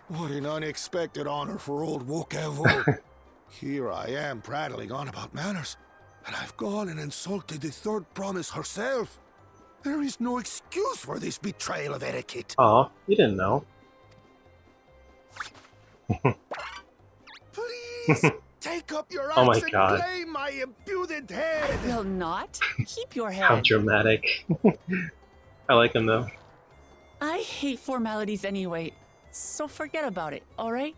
what an unexpected honor for old Wook Evo. Here I am prattling on about manners, and I've gone and insulted the third promise herself. There is no excuse for this betrayal of etiquette. Oh, you didn't know. Please, take up your Oh my axe and God. claim my impudent head. Will not. Keep your How head. dramatic. I like him though. I hate formalities anyway, so forget about it, alright?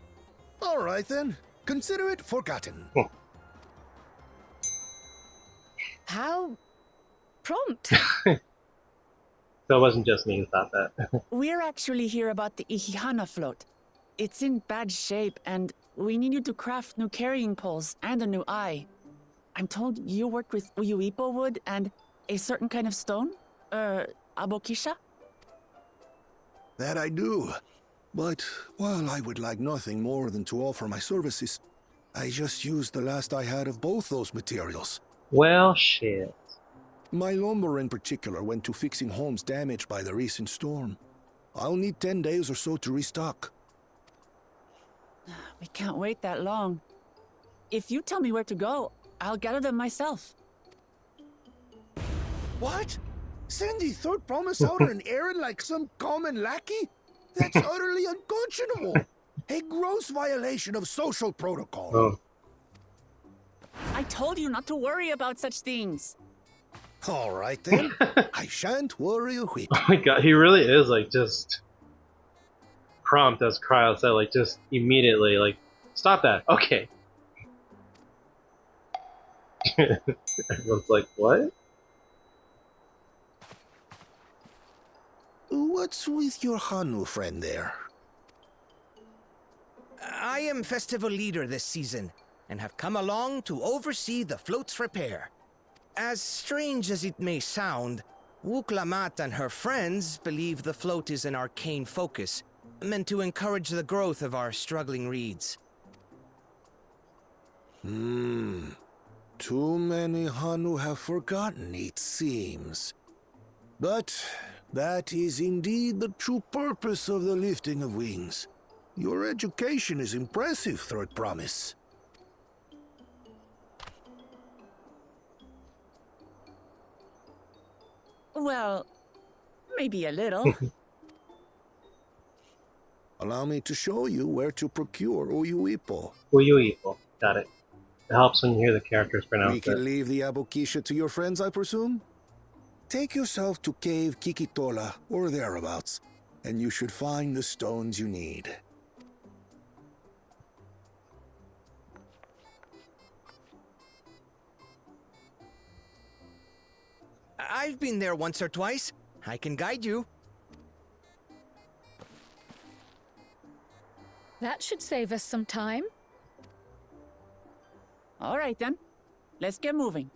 All right then, consider it forgotten. How prompt. So it wasn't just me who thought that. We're actually here about the Ihih'hana float. It's in bad shape, and we need you to craft new carrying poles and a new eye. I'm told you work with uyuipo wood and a certain kind of stone? Abokisha? That I do. But while I would like nothing more than to offer my services, I just used the last I had of both those materials. Well, shit. My lumber in particular went to fixing homes damaged by the recent storm. I'll need 10 days or so to restock. We can't wait that long. If you tell me where to go, I'll gather them myself. What? Send the third promise out on an errand like some common lackey? That's utterly unconscionable. A gross violation of social protocol. Oh. I told you not to worry about such things. All right then. I shan't worry a whit. Oh my God, he really is like just prompt, as Cryo said, like just immediately like, stop that. Okay. Everyone's like, what? What's with your Hanu friend there? I am festival leader this season, and have come along to oversee the float's repair. As strange as it may sound, Wook Lamont and her friends believe the float is an arcane focus, meant to encourage the growth of our struggling reeds. Too many Hanu have forgotten, it seems. But that is indeed the true purpose of the lifting of wings. Your education is impressive, Third Promise. Well, maybe a little. Allow me to show you where to procure uyuipo. Uyuipo. Got it. It helps when you hear the characters pronounce We can it. leave the abokisha to your friends, I presume? Take yourself to Cave Kikitola or thereabouts, and you should find the stones you need. I've been there once or twice. I can guide you. That should save us some time. All right then. Let's get moving.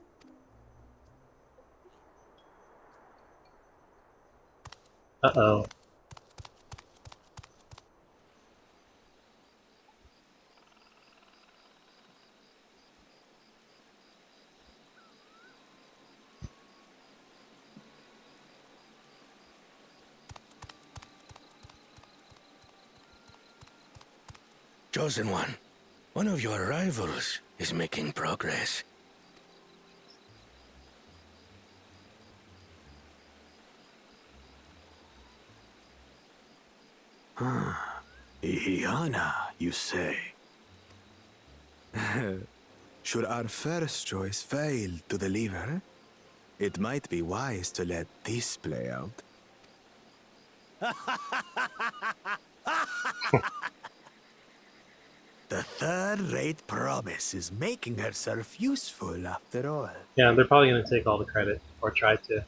Uh-oh. Chosen one of your rivals is making progress. Ihih'hana, you say? Should our first choice fail to deliver, it might be wise to let this play out. The third-rate promise is making herself useful after all. Yeah, they're probably going to take all the credit, or try to.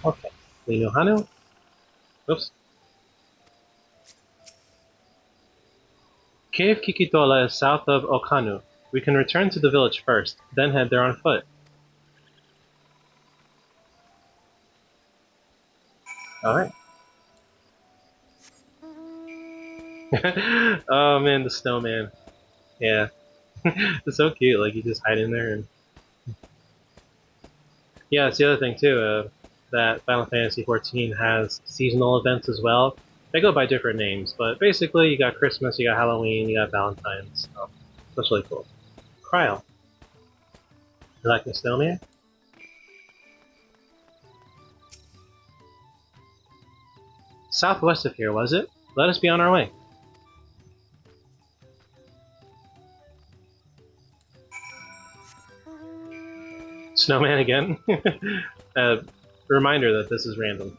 Okay, Ihih'hana. Oops. Cave Kikitola is south of Okanu. We can return to the village first, then head there on foot. Alright. Oh man, the snowman. Yeah. It's so cute, like you just hide in there and... Yeah, it's the other thing too, that Final Fantasy XIV has seasonal events as well. They go by different names, but basically you got Christmas, you got Halloween, you got Valentine's. So that's really cool. Cryo. You like the snowman? Southwest of here, was it? Let us be on our way. Snowman again? Reminder that this is random.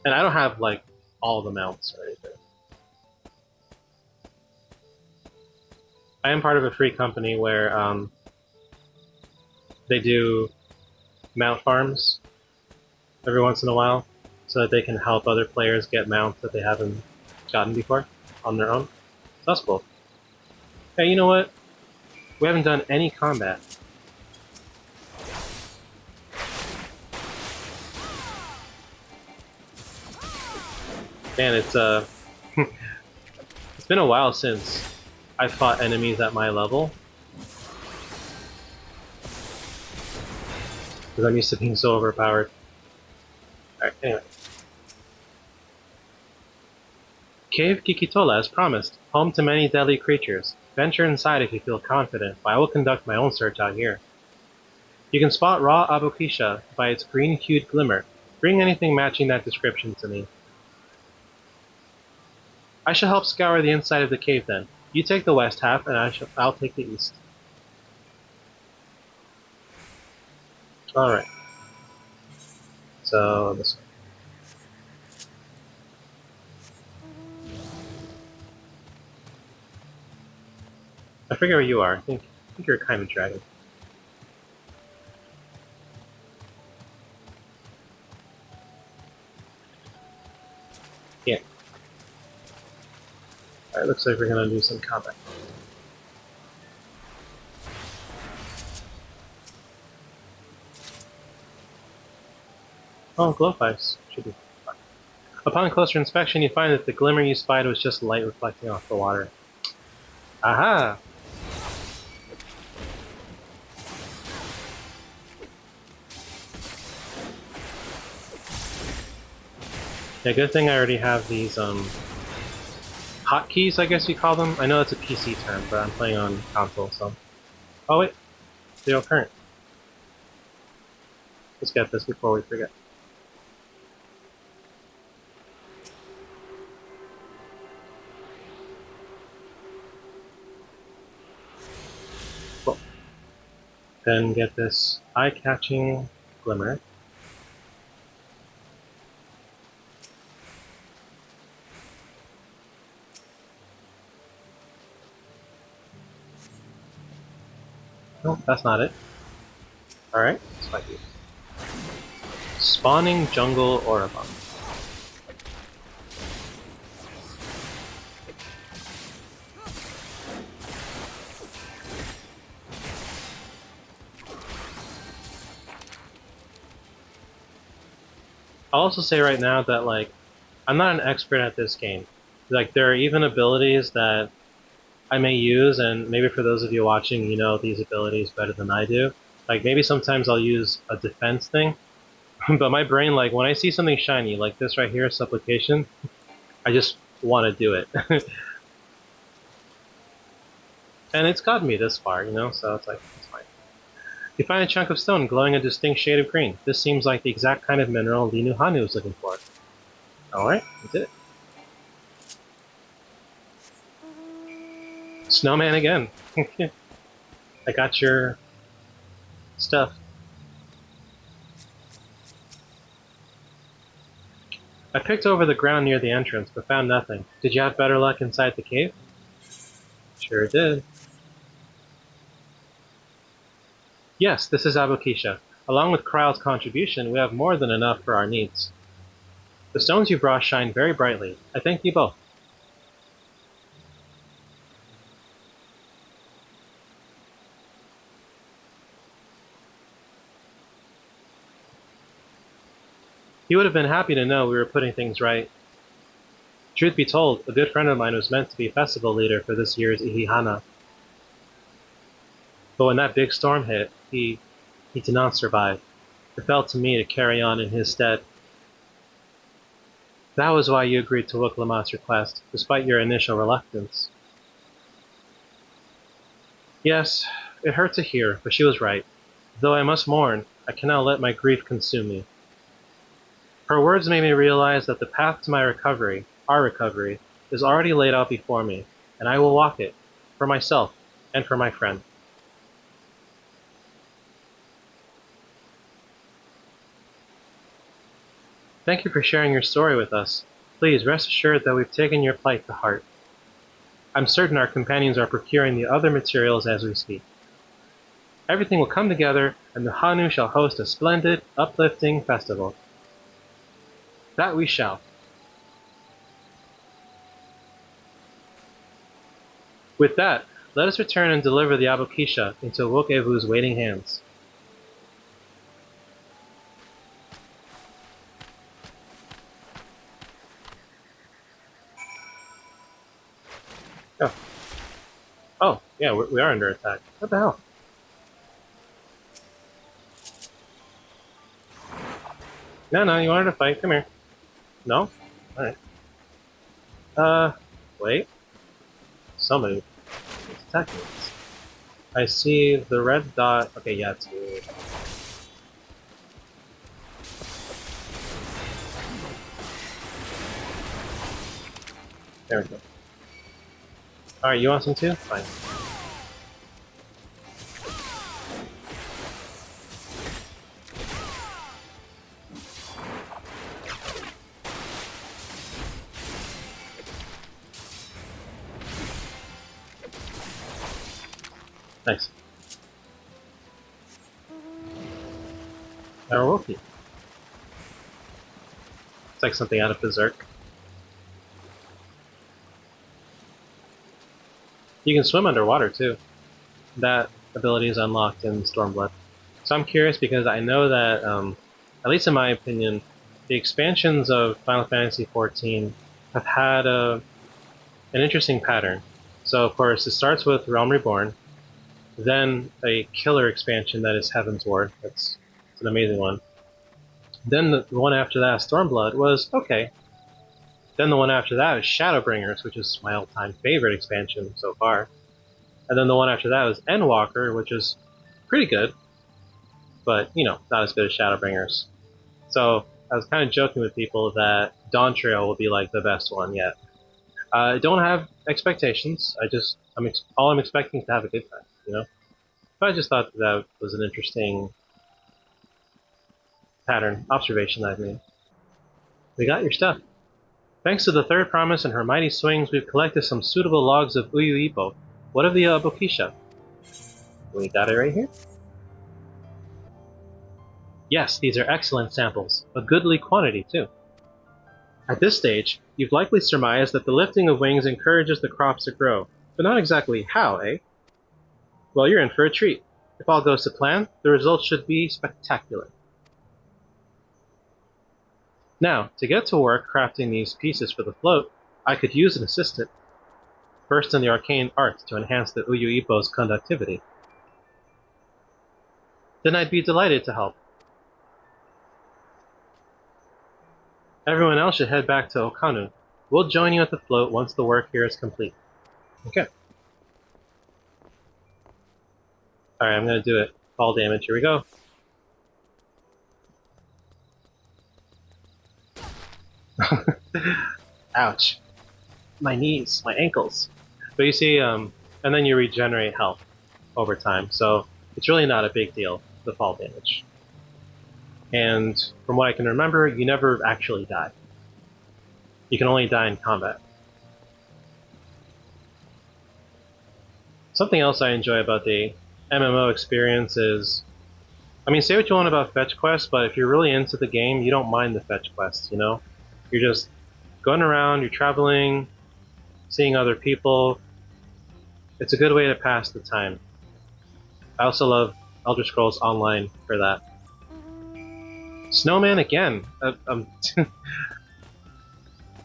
And I don't have, like, all the mounts or anything. I am part of a free company where they do mount farms every once in a while so that they can help other players get mounts that they haven't gotten before on their own. So that's cool. Hey, you know what? We haven't done any combat. Man, it's it's been a while since I've fought enemies at my level. Because I'm used to being so overpowered. Alright, anyway. Cave Kikitola, as promised, home to many deadly creatures. Venture inside if you feel confident, but I will conduct my own search out here. You can spot raw abukisha by its green-hued glimmer. Bring anything matching that description to me. I shall help scour the inside of the cave then. You take the west half, and I'll take the east. Alright. So, this way. I forget where you are. I think you're a kind of dragon. Yeah. Alright, looks like we're gonna do some combat. Oh, glow pipes. Should be fine. Upon closer inspection, you find that the glimmer you spied was just light reflecting off the water. Aha! Yeah, good thing I already have these hotkeys, I guess you call them. I know that's a PC term, but I'm playing on console, so. Oh wait. Zero current. Let's get this before we forget. Cool. Then get this eye-catching glimmer. No, that's not it. Alright, let's find you. Spawning Jungle Oribon. I'll also say right now that, like, I'm not an expert at this game. Like, there are even abilities that I may use, and maybe for those of you watching, you know these abilities better than I do. Like, maybe sometimes I'll use a defense thing, but my brain, like, when I see something shiny, like this right here, Supplication, I just want to do it. And it's gotten me this far, you know, so it's like, it's fine. You find a chunk of stone glowing a distinct shade of green. This seems like the exact kind of mineral Ihih'hana was looking for. Alright, we did it. Snowman again. I got your stuff. I picked over the ground near the entrance, but found nothing. Did you have better luck inside the cave? Sure did. Yes, this is Abukisha. Along with Kryle's contribution, we have more than enough for our needs. The stones you brought shine very brightly. I thank you both. He would have been happy to know we were putting things right. Truth be told, a good friend of mine was meant to be festival leader for this year's Ihih'hana. But when that big storm hit, he did not survive. It fell to me to carry on in his stead. That was why you agreed to Wuklamot's request, despite your initial reluctance. Yes, it hurt to hear, but she was right. Though I must mourn, I cannot let my grief consume me. Her words made me realize that the path to my recovery, our recovery, is already laid out before me, and I will walk it, for myself and for my friend. Thank you for sharing your story with us. Please rest assured that we've taken your plight to heart. I'm certain our companions are procuring the other materials as we speak. Everything will come together, and the Hanu shall host a splendid, uplifting festival. That we shall. With that, let us return and deliver the Abukisha into Wokevu's waiting hands. Oh. Oh, yeah, we are under attack. What the hell? No, you wanted to fight. Come here. No? Alright. Wait. Somebody is attacking us. I see the red dot. Okay, yeah, it's weird. There we go. Alright, you want some too? Fine. Nice. Arawoki. It's like something out of Berserk. You can swim underwater too. That ability is unlocked in Stormblood. So I'm curious because I know that, at least in my opinion, the expansions of Final Fantasy XIV have had an interesting pattern. So of course it starts with Realm Reborn, then a killer expansion that is Heaven's Ward. It's an amazing one. Then the one after that, Stormblood, was okay. Then the one after that is Shadowbringers, which is my all-time favorite expansion so far. And then the one after that was Endwalker, which is pretty good, but, you know, not as good as Shadowbringers. So I was kind of joking with people that Dawntrail will be like the best one yet. I don't have expectations. All I'm expecting is to have a good time, you know. But I just thought that was an interesting observation I've made. We got your stuff. Thanks to the third promise and her mighty swings, we've collected some suitable logs of Ihih'hana. What of the Bokisha? We got it right here. Yes, these are excellent samples, a goodly quantity too. At this stage, you've likely surmised that the lifting of wings encourages the crops to grow, but not exactly how, eh? Well, you're in for a treat. If all goes to plan, the results should be spectacular. Now, to get to work crafting these pieces for the float, I could use an assistant. First in the arcane art to enhance the Ihih'hana's conductivity. Then I'd be delighted to help. Everyone else should head back to Okanu. We'll join you at the float once the work here is complete. Okay. Alright, I'm gonna do it. Fall damage, here we go. Ouch. My knees, my ankles. But you see, and then you regenerate health over time, so it's really not a big deal, the fall damage. And from what I can remember, you never actually die. You can only die in combat. Something else I enjoy about the MMO experience is, I mean, say what you want about fetch quests, but if you're really into the game, you don't mind the fetch quests, you know? You're just going around, you're traveling, seeing other people. It's a good way to pass the time. I also love Elder Scrolls Online for that. Snowman again!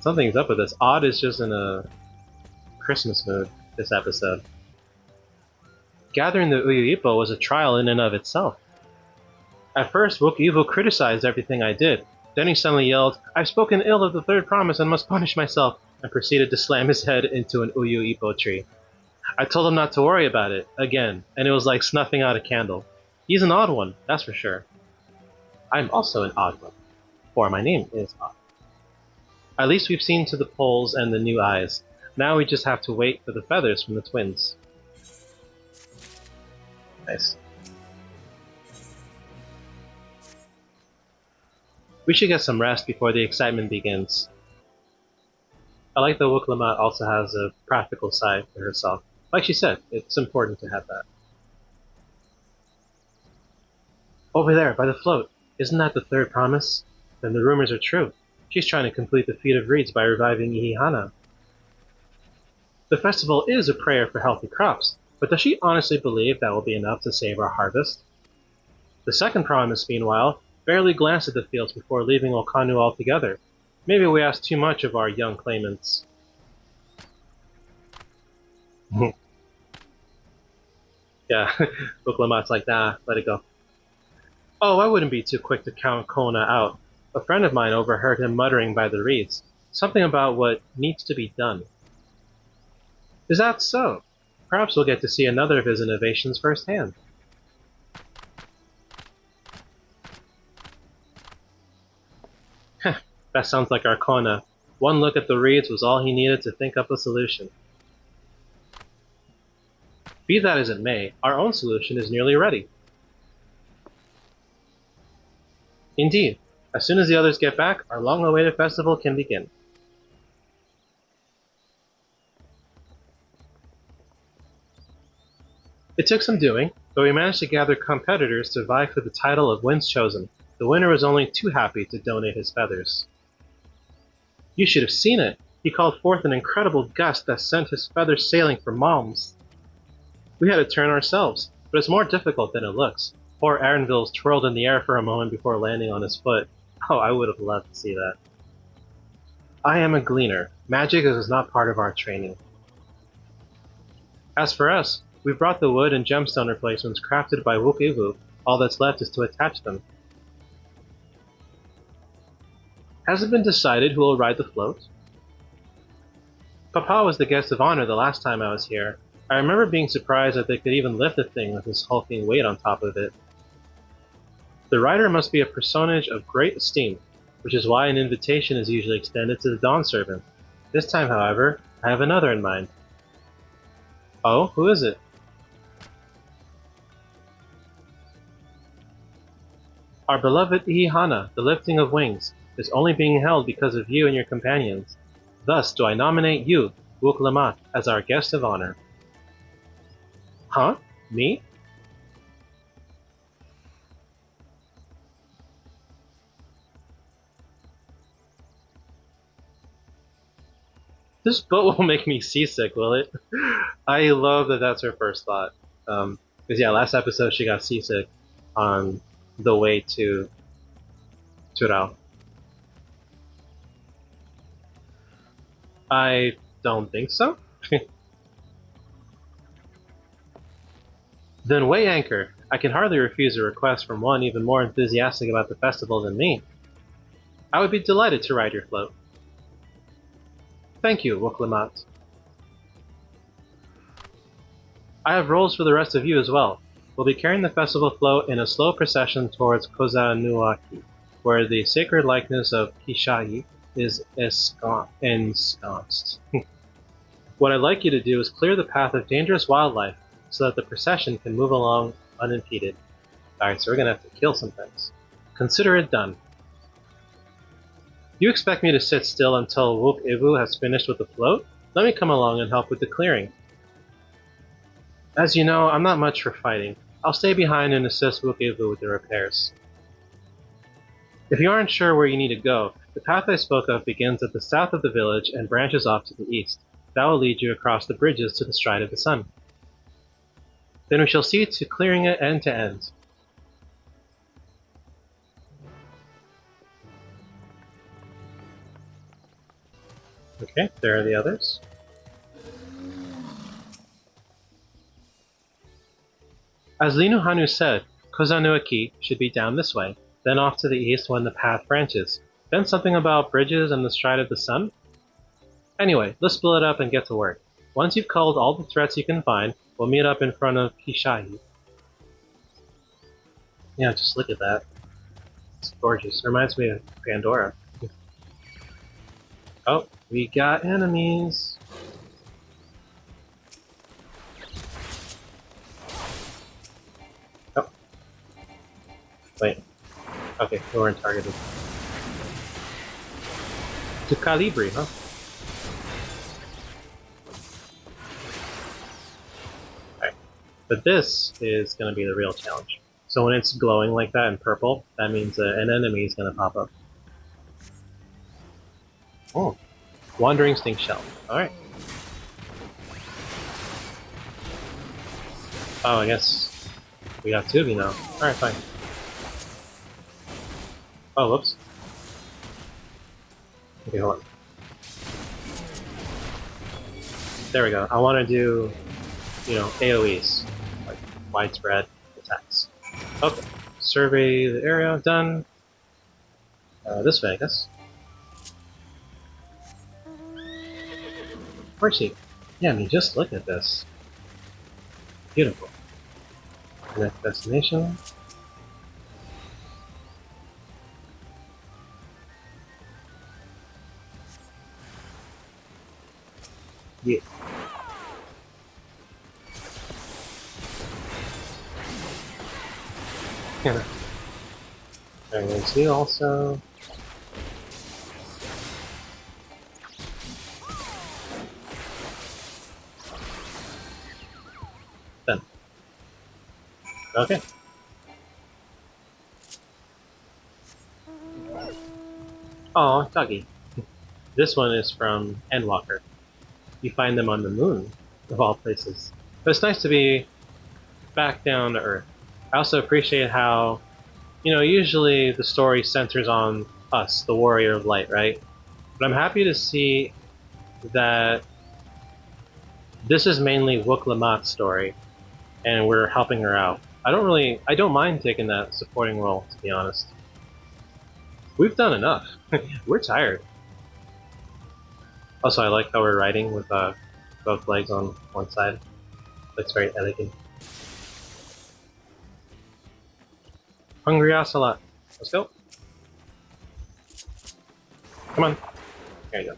Something's up with this. Odd is just in a Christmas mood this episode. Gathering the Ihih'hana was a trial in and of itself. At first, Wook-Evo criticized everything I did. Then he suddenly yelled, "I've spoken ill of the third promise and must punish myself," and proceeded to slam his head into an Ihih'hana tree. I told him not to worry about it, again, and it was like snuffing out a candle. He's an odd one, that's for sure. I'm also an odd one, for my name is Odd. At least we've seen to the poles and the new eyes. Now we just have to wait for the feathers from the twins. Nice. We should get some rest before the excitement begins. I like that Wuk-Lamat also has a practical side to herself. Like she said, it's important to have that. Over there, by the float. Isn't that the third promise? Then the rumors are true. She's trying to complete the feat of reeds by reviving Ihih'hana. The festival is a prayer for healthy crops, but does she honestly believe that will be enough to save our harvest? The second promise, meanwhile, barely glanced at the fields before leaving Okanu altogether. Maybe we asked too much of our young claimants. Yeah, Wuk-Lamat's like, nah, let it go. Oh, I wouldn't be too quick to count Kona out. A friend of mine overheard him muttering by the reeds, something about what needs to be done. Is that so? Perhaps we'll get to see another of his innovations firsthand. That sounds like our Kona. One look at the reeds was all he needed to think up a solution. Be that as it may, our own solution is nearly ready. Indeed, as soon as the others get back, our long-awaited festival can begin. It took some doing, but we managed to gather competitors to vie for the title of Winds Chosen. The winner was only too happy to donate his feathers. You should have seen it! He called forth an incredible gust that sent his feathers sailing for miles. We had to turn ourselves, but it's more difficult than it looks. Poor Arenville's twirled in the air for a moment before landing on his foot. Oh, I would have loved to see that. I am a gleaner. Magic is not part of our training. As for us, we've brought the wood and gemstone replacements crafted by Wook-Evo. All that's left is to attach them. Has it been decided who will ride the float? Papa was the guest of honor the last time I was here. I remember being surprised that they could even lift the thing with this hulking weight on top of it. The rider must be a personage of great esteem, which is why an invitation is usually extended to the Dawn Servant. This time, however, I have another in mind. Oh, who is it? Our beloved Ihih'hana, the lifting of wings, is only being held because of you and your companions. Thus do I nominate you, Wuk Lamat, as our guest of honor. Huh? Me? This boat will make me seasick, will it? I love that that's her first thought. Because yeah, last episode she got seasick on the way to Turao. I don't think so. Then weigh anchor. I can hardly refuse a request from one even more enthusiastic about the festival than me. I would be delighted to ride your float. Thank you, Wuk Lamat. I have roles for the rest of you as well. We'll be carrying the festival float in a slow procession towards Kozanuaki, where the sacred likeness of Kishai is ensconced. What I'd like you to do is clear the path of dangerous wildlife so that the procession can move along unimpeded. Alright, so we're gonna have to kill some things. Consider it done. You expect me to sit still until Wuk Ivu has finished with the float? Let me come along and help with the clearing. As you know, I'm not much for fighting. I'll stay behind and assist Wuk Ivu with the repairs. If you aren't sure where you need to go, the path I spoke of begins at the south of the village and branches off to the east. That will lead you across the bridges to the Stride of the Sun. Then we shall see to clearing it end to end. Okay, there are the others. As Linuhanu said, Kozanuaki should be down this way, then off to the east when the path branches. Then something about bridges and the Stride of the Sun? Anyway, let's split it up and get to work. Once you've culled all the threats you can find, we'll meet up in front of Kishai. Yeah, just look at that. It's gorgeous. Reminds me of Pandora. Oh, we got enemies. Oh. Wait. Okay, we weren't targeted. To Calibri, huh? Alright. But this is going to be the real challenge. So when it's glowing like that in purple, that means an enemy is going to pop up. Oh. Wandering Stink Shell. Alright. Oh, I guess we got two of you now. Alright, fine. Oh, whoops. Okay, hold on. There we go. I want to do, AoEs. Like, widespread attacks. Okay. Survey the area. Done. This way, I guess. Where's he? Yeah, I mean, just look at this. Beautiful. Next destination. Yeah. Yeah. And then see also. Done. Okay. Oh, doggy. This one is from Endwalker. You find them on the moon, of all places. But it's nice to be back down to Earth. I also appreciate how, usually the story centers on us, the Warrior of Light, right? But I'm happy to see that this is mainly Wuk Lamat's story, and we're helping her out. I don't mind taking that supporting role, to be honest. We've done enough. We're tired. Also, I like how we're riding with both legs on one side. Looks very elegant. Hungry Ocelot. Let's go. Come on. There you go.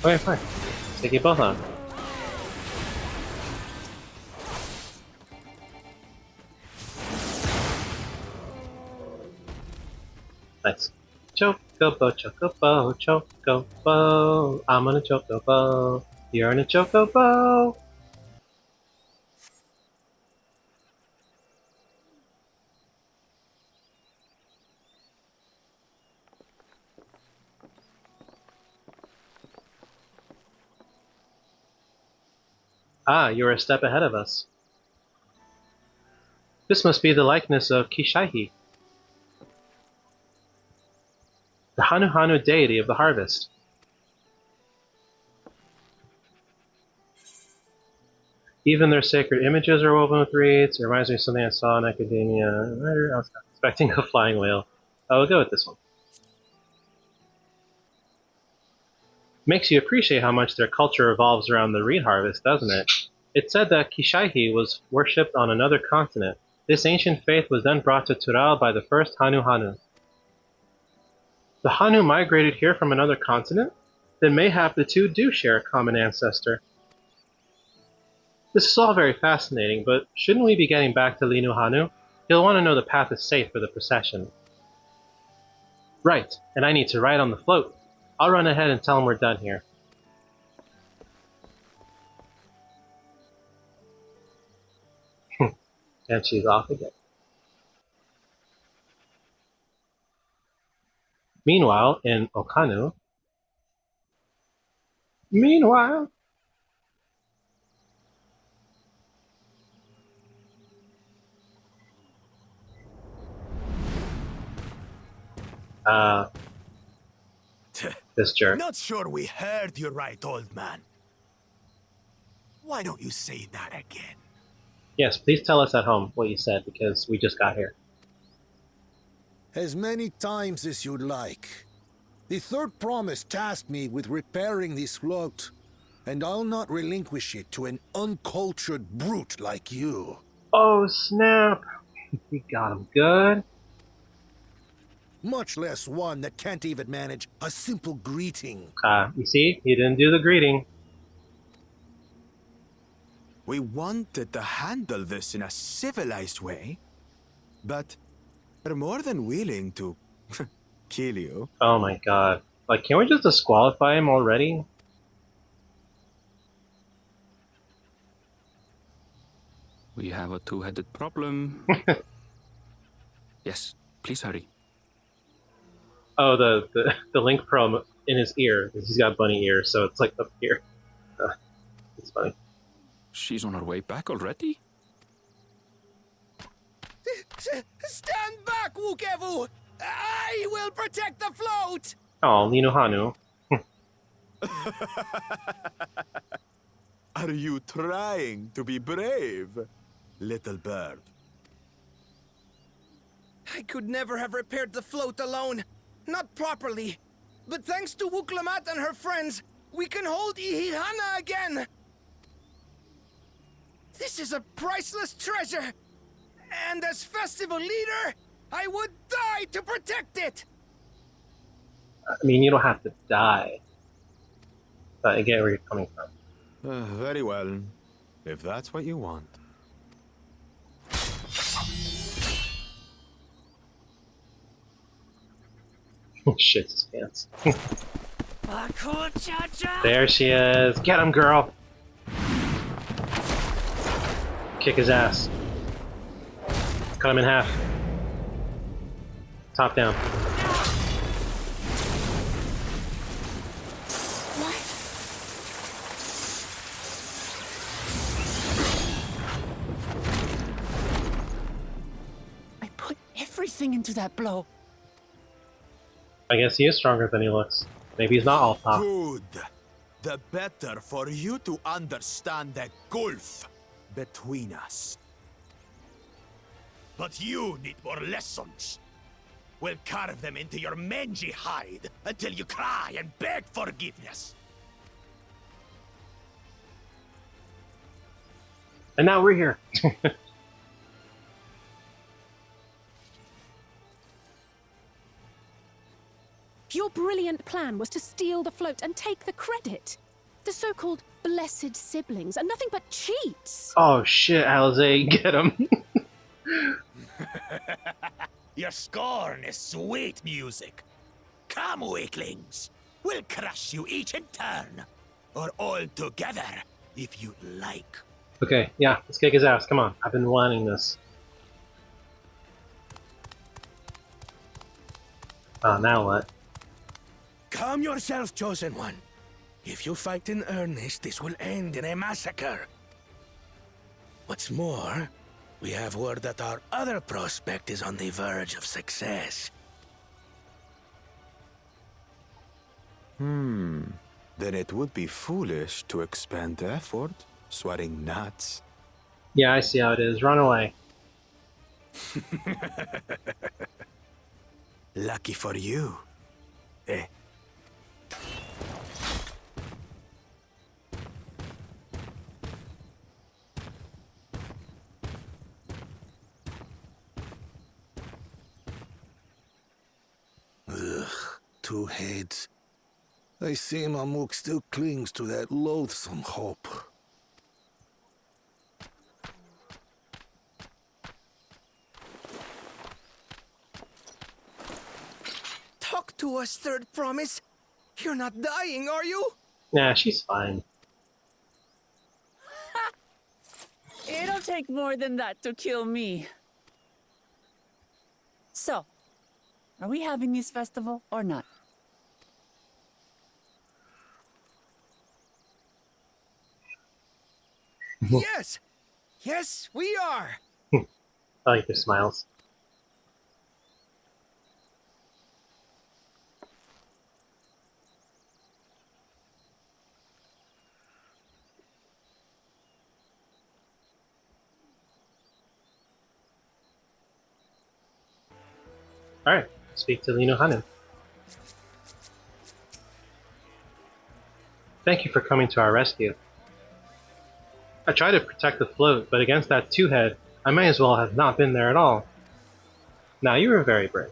Okay, fine. Take you both on. Nice. Chocobo, chocobo, chocobo. I'm on a chocobo. You're on a chocobo. Ah, you're a step ahead of us. This must be the likeness of Kishaihi, the Hanu deity of the harvest. Even their sacred images are woven with reeds. It reminds me of something I saw in academia. I was expecting a flying whale. I will go with this one. Makes you appreciate how much their culture revolves around the reed harvest, doesn't it? It's said that Kishaihi was worshipped on another continent. This ancient faith was then brought to Tural by the first Hanu. The Hanu migrated here from another continent? Then mayhap the two do share a common ancestor. This is all very fascinating, but shouldn't we be getting back to Ihih'hana? He'll want to know the path is safe for the procession. Right, and I need to ride on the float. I'll run ahead and tell him we're done here. And she's off again. Meanwhile, in Okanu... Meanwhile... This jerk. Not sure we heard you right, old man. Why don't you say that again? Yes, please tell us at home what you said, because we just got here. As many times as you'd like. The third promise tasked me with repairing this float, and I'll not relinquish it to an uncultured brute like you. Oh, snap! We got him good. Much less one that can't even manage a simple greeting. You see? He didn't do the greeting. We wanted to handle this in a civilized way, but we're more than willing to kill you. Oh my god. Like, can we just disqualify him already? We have a two-headed problem. Yes, please hurry. Oh, the Link Pro in his ear. He's got bunny ears, so it's like up here. It's funny. She's on her way back already? Stand back, Wukevu! I will protect the float! Oh, Ihih'hana. Are you trying to be brave, little bird? I could never have repaired the float alone. Not properly. But thanks to Wuklamat and her friends, we can hold Ihih'hana again! This is a priceless treasure! And as festival leader, I would die to protect it! I mean, you don't have to die. But I get where you're coming from. Very well, if that's what you want. Shit his pants. There she is. Get him, girl! Kick his ass. Cut him in half. Top down. I put everything into that blow. I guess he is stronger than he looks. Maybe he's not all pop. Good. The better for you to understand the gulf between us. But you need more lessons. We'll carve them into your mangy hide until you cry and beg forgiveness. And now we're here. Your brilliant plan was to steal the float and take the credit. The so-called blessed siblings are nothing but cheats. Oh shit, Alize, get him. Your scorn is sweet music. Come, weaklings. We'll crush you each in turn. Or all together, if you like. Okay, yeah, let's kick his ass. Come on, I've been wanting this. Oh, now what? Calm yourself, Chosen One. If you fight in earnest, this will end in a massacre. What's more, we have word that our other prospect is on the verge of success. Then it would be foolish to expend effort sweating nuts. Yeah, I see how it is. Run away. Lucky for you. Eh? Ugh, two heads. I see Mamuk still clings to that loathsome hope. Talk to us, Third Promise. You're not dying, are you? Nah, she's fine. It'll take more than that to kill me. So, are we having this festival or not? Yes! Yes, we are! I like their smiles. Alright, speak to Ihih'hana. Thank you for coming to our rescue. I tried to protect the float, but against that two-head, I may as well have not been there at all. Now, you were very brave.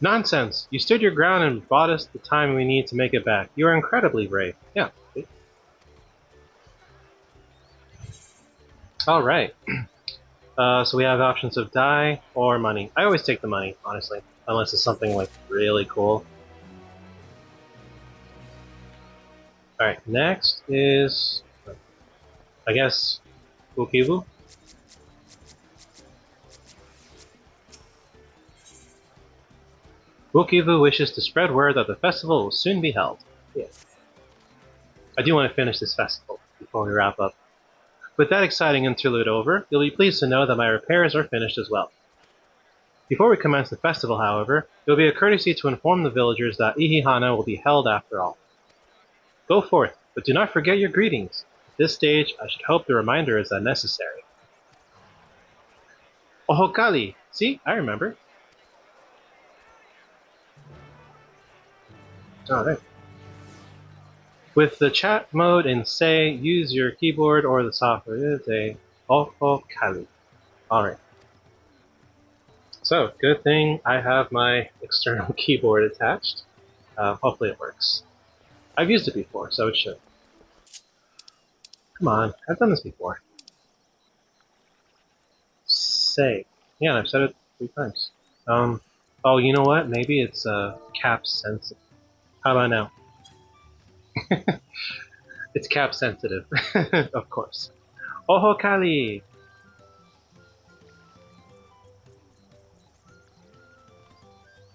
Nonsense! You stood your ground and bought us the time we need to make it back. You are incredibly brave. Yeah. Alright. So we have options of die or money. I always take the money, honestly. Unless it's something, like, really cool. Alright, next is... I guess... Ukivu? Ukivu wishes to spread word that the festival will soon be held. Yeah. I do want to finish this festival before we wrap up. With that exciting interlude over, you'll be pleased to know that my repairs are finished as well. Before we commence the festival, however, it will be a courtesy to inform the villagers that Ihih'hana will be held after all. Go forth, but do not forget your greetings. At this stage, I should hope the reminder is unnecessary. Ohokali! See, I remember. Oh, there. With the chat mode in say, use your keyboard or the software. It is a Ohokali. Alright. So, good thing I have my external keyboard attached. Hopefully it works. I've used it before, so it should. Come on, I've done this before. Say. Yeah, I've said it 3 times. Oh, you know what? Maybe it's cap sensitive. How about now? It's cap sensitive, of course. Ohokali!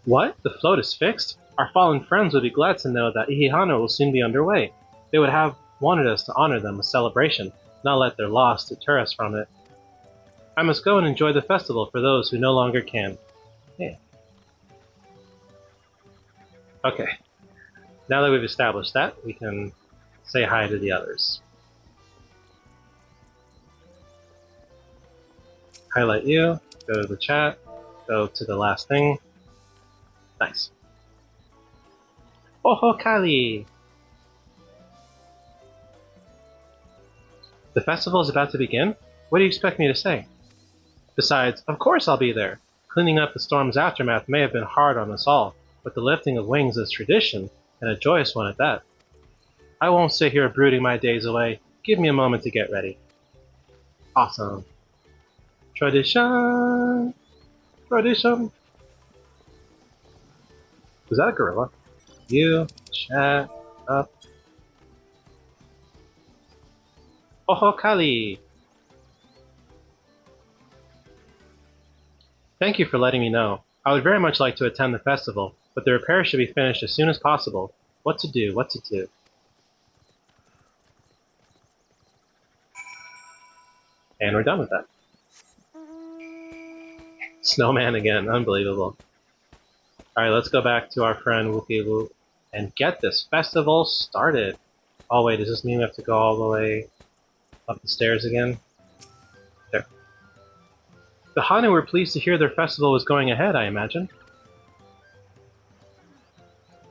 What? The float is fixed? Our fallen friends would be glad to know that Ihih'hana will soon be underway. They would have wanted us to honor them with celebration, not let their loss deter us from it. I must go and enjoy the festival for those who no longer can. Yeah. Okay. Now that we've established that, we can say hi to the others. Highlight you, go to the chat, go to the last thing. Nice. Ohokali! The festival is about to begin? What do you expect me to say? Besides, of course I'll be there. Cleaning up the storm's aftermath may have been hard on us all, but the lifting of wings is tradition, and a joyous one at that. I won't sit here brooding my days away. Give me a moment to get ready. Awesome. Tradition! Tradition! Was that a gorilla? You shut up. Oho Kali! Thank you for letting me know. I would very much like to attend the festival, but the repairs should be finished as soon as possible. What to do, what to do. And we're done with that. Snowman again, unbelievable. Alright, let's go back to our friend Wookie Woo and get this festival started. Oh wait, does this mean we have to go all the way up the stairs again? There. The Hanu were pleased to hear their festival was going ahead, I imagine.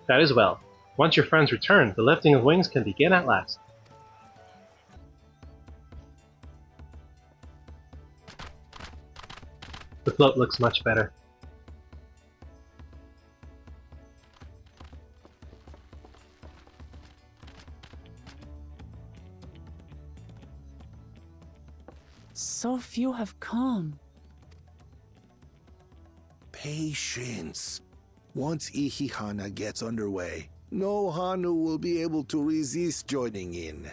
That is well. Once your friends return, the lifting of wings can begin at last. The float looks much better. So few have come. Patience. Once Ihih'hana gets underway, no Hanu will be able to resist joining in.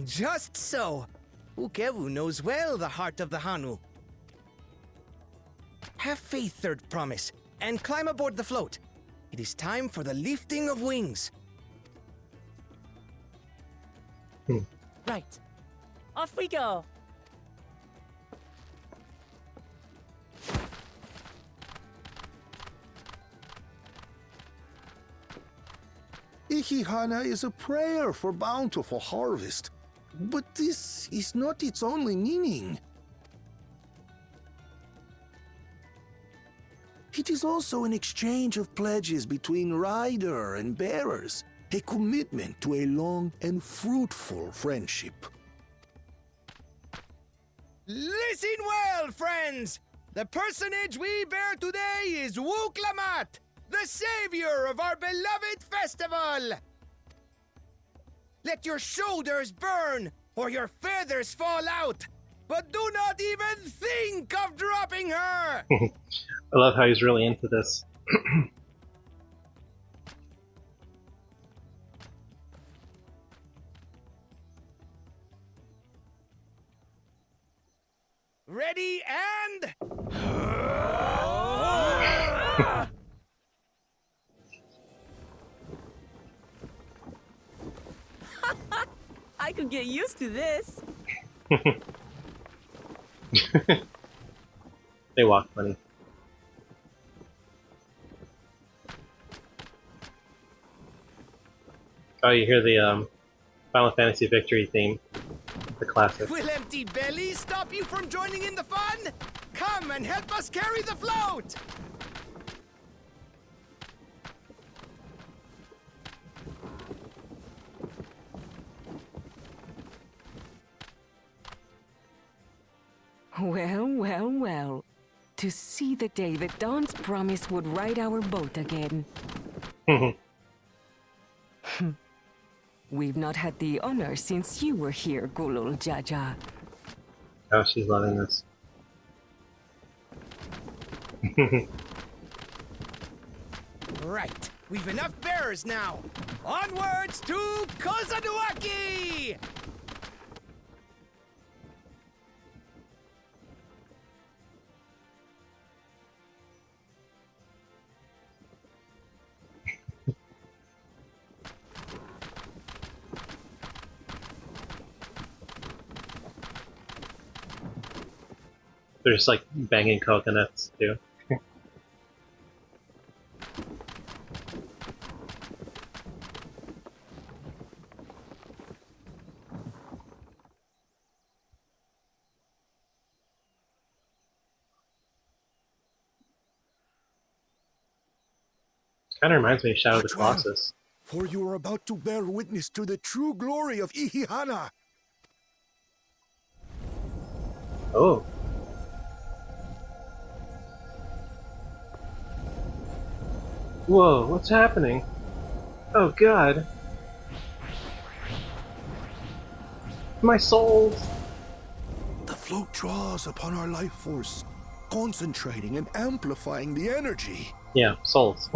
Just so. Ukewu knows well the heart of the Hanu. Have faith, Third Promise, and climb aboard the float. It is time for the lifting of wings. Right. Off we go. Ihih'hana is a prayer for bountiful harvest. But this is not its only meaning. It is also an exchange of pledges between rider and bearers, a commitment to a long and fruitful friendship. Listen well, friends! The personage we bear today is Wuklamat, the savior of our beloved festival! Let your shoulders burn, or your feathers fall out, but do not even think of dropping her! I love how he's really into this. Ready and... I could get used to this. They walk funny. Oh, you hear the Final Fantasy Victory theme. The classic. Will empty bellies stop you from joining in the fun? Come and help us carry the float! Well, well, well. To see the day that Dawn's promise would ride our boat again. We've not had the honor since you were here, Gulul Jaja. Oh, she's loving this. Right. We've enough bearers now. Onwards to Kozanuaki! They're just like banging coconuts too. Kind of reminds me of Shadow of the Colossus. for you are about to bear witness to the true glory of Ihih'hana. Oh. Whoa, what's happening? Oh god. My souls! The float draws upon our life force, concentrating and amplifying the energy. Yeah, souls.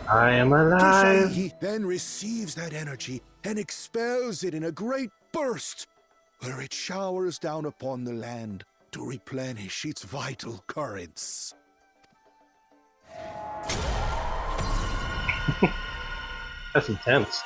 I am alive! He then receives that energy and expels it in a great burst, where it showers down upon the land to replenish its vital currents. That's intense.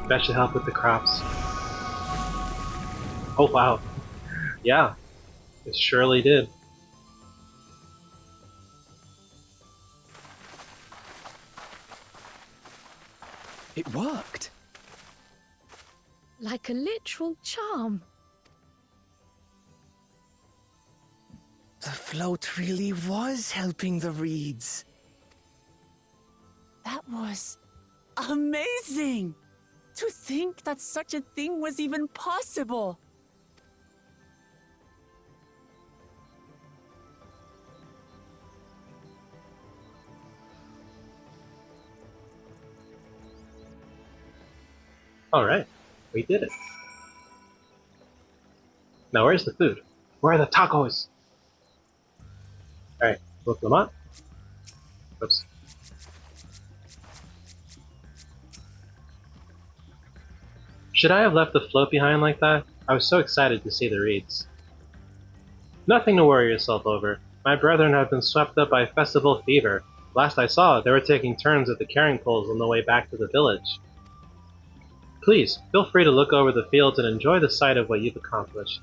That should help with the crops. Oh wow. Yeah, it surely did. It worked. Like a literal charm. The float really was helping the reeds. That was amazing! To think that such a thing was even possible! Alright, we did it. Now where's the food? Where are the tacos? Alright, look them up. Oops. Should I have left the float behind like that? I was so excited to see the reeds. Nothing to worry yourself over. My brethren have been swept up by festival fever. Last I saw, they were taking turns at the carrying poles on the way back to the village. Please, feel free to look over the fields and enjoy the sight of what you've accomplished.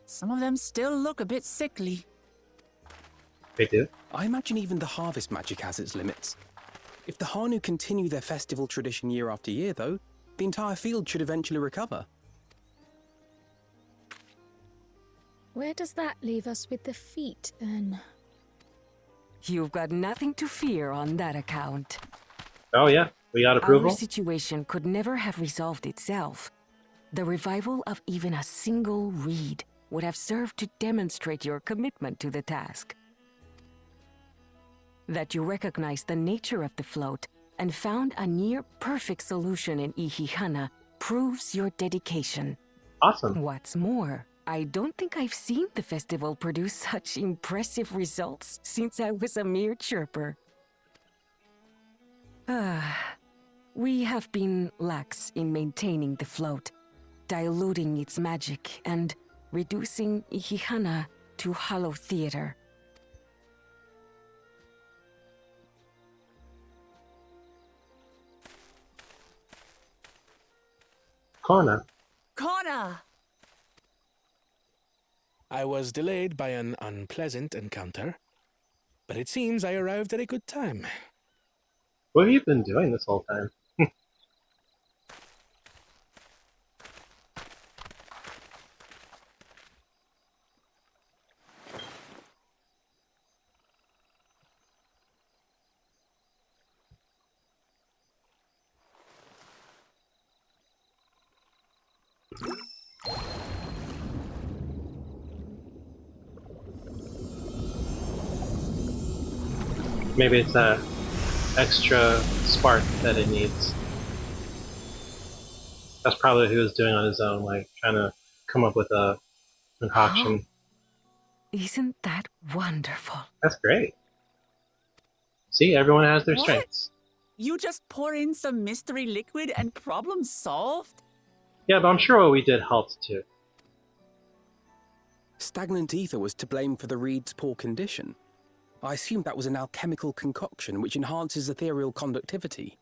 Some of them still look a bit sickly. They do? I imagine even the harvest magic has its limits. If the Hanu continue their festival tradition year after year, though, the entire field should eventually recover. Where does that leave us with the feet, then? You've got nothing to fear on that account. Oh yeah, we got approval? Our situation could never have resolved itself. The revival of even a single reed would have served to demonstrate your commitment to the task. That you recognize the nature of the float and found a near-perfect solution in Ihih'hana proves your dedication. Awesome. What's more, I don't think I've seen the festival produce such impressive results since I was a mere chirper. We have been lax in maintaining the float, diluting its magic and reducing Ihih'hana to hollow theater. Kona. Kona! I was delayed by an unpleasant encounter, but it seems I arrived at a good time. What have you been doing this whole time? Maybe it's that extra spark that it needs. That's probably what he was doing on his own, like trying to come up with a concoction. Isn't that wonderful? That's great. See, everyone has their What? strengths. You just pour in some mystery liquid and problem solved? Yeah, but I'm sure what we did helped too. Stagnant ether was to blame for the reed's poor condition. I assumed that was an alchemical concoction which enhances ethereal conductivity.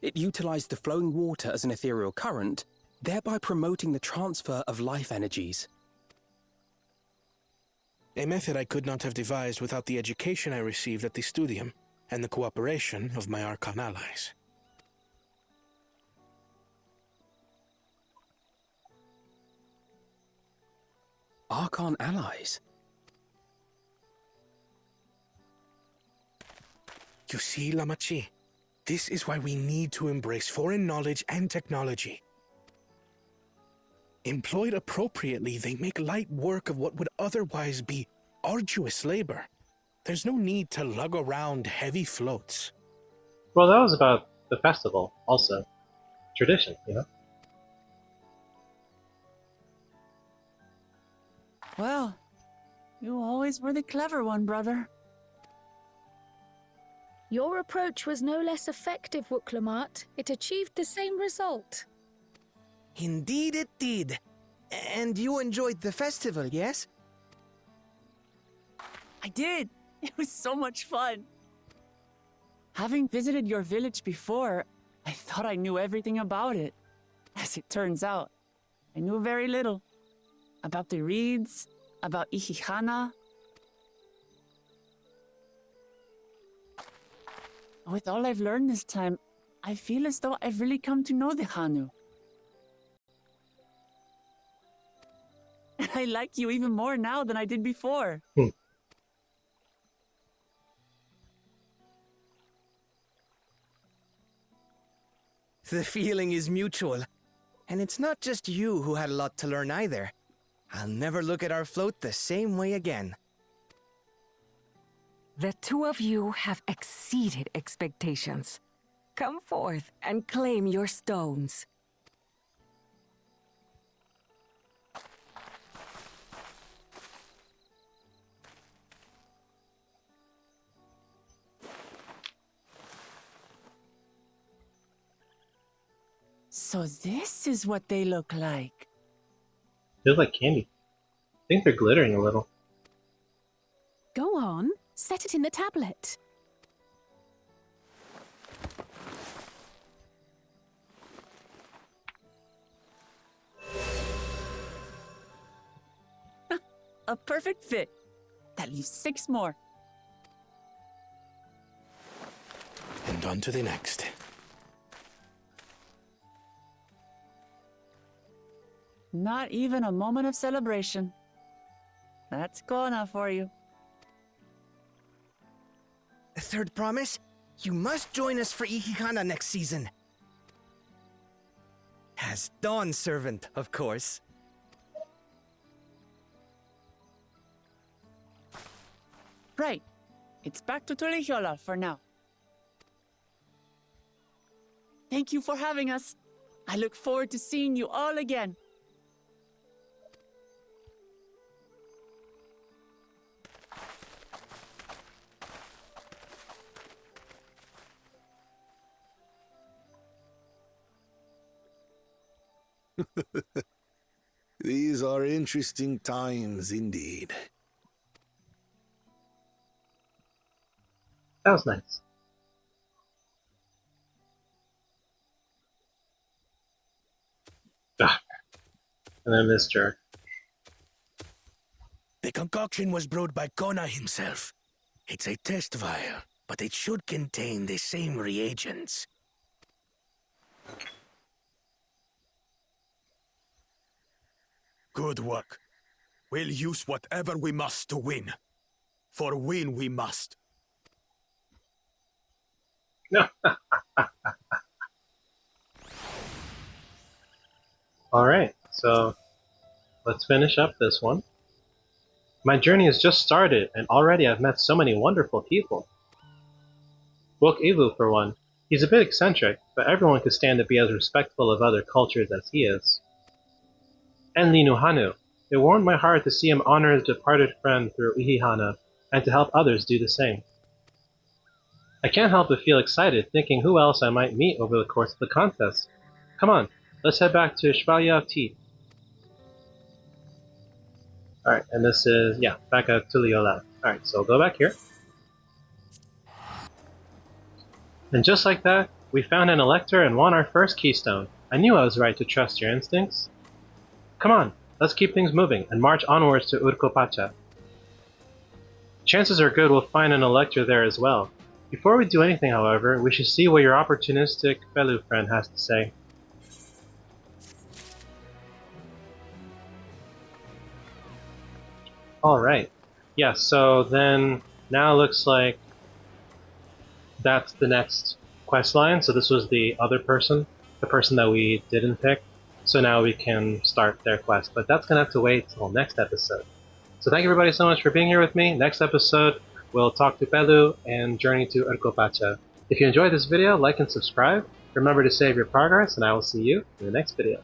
It utilized the flowing water as an ethereal current, thereby promoting the transfer of life energies. A method I could not have devised without the education I received at the studium and the cooperation of my Archon allies. Archon allies? You see, Lamachi, this is why we need to embrace foreign knowledge and technology. Employed appropriately, they make light work of what would otherwise be arduous labor. There's no need to lug around heavy floats. Well, that was about the festival, also. Tradition, you know? Well, you always were the clever one, brother. Your approach was no less effective, Wooklamat. It achieved the same result. Indeed it did. And you enjoyed the festival, yes? I did. It was so much fun. Having visited your village before, I thought I knew everything about it. As it turns out, I knew very little. About the reeds, about Ihih'hana. With all I've learned this time, I feel as though I've really come to know the Hanu. And I like you even more now than I did before. The feeling is mutual. And it's not just you who had a lot to learn either. I'll never look at our float the same way again. The two of you have exceeded expectations. Come forth and claim your stones. So this is what they look like. They look like candy. I think they're glittering a little. Go on, set it in the tablet. A perfect fit. That leaves 6 more. And on to the next. Not even a moment of celebration. That's Kona for you. A third promise? You must join us for Ihih'hana next season. As Dawn servant, of course. Right. It's back to Tulihiola for now. Thank you for having us. I look forward to seeing you all again. These are interesting times indeed. That was nice. Ah. And then this jerk. The concoction was brewed by Kona himself. It's a test vial, but it should contain the same reagents. Good work. We'll use whatever we must to win. For win we must. Alright, so let's finish up this one. My journey has just started, and already I've met so many wonderful people. Wook Ivu, for one. He's a bit eccentric, but everyone could stand to be as respectful of other cultures as he is. And Linuhanu. It warmed my heart to see him honor his departed friend through Ihih'hana, and to help others do the same. I can't help but feel excited thinking who else I might meet over the course of the contest. Come on, let's head back to Shvalya of Tea. Alright, and this is, yeah, back at Tuliola. Alright, so we'll go back here. And just like that, we found an elector and won our first keystone. I knew I was right to trust your instincts. Come on, let's keep things moving and march onwards to Urkopacha. Chances are good we'll find an elector there as well. Before we do anything, however, we should see what your opportunistic Belu friend has to say. Alright. Yeah, so then now it looks like that's the next quest line. So this was the other person, the person that we didn't pick. So now we can start their quest. But that's going to have to wait till next episode. So thank you everybody so much for being here with me. Next episode, we'll talk to Pelu and journey to Urkopacha. If you enjoyed this video, like and subscribe. Remember to save your progress, and I will see you in the next video.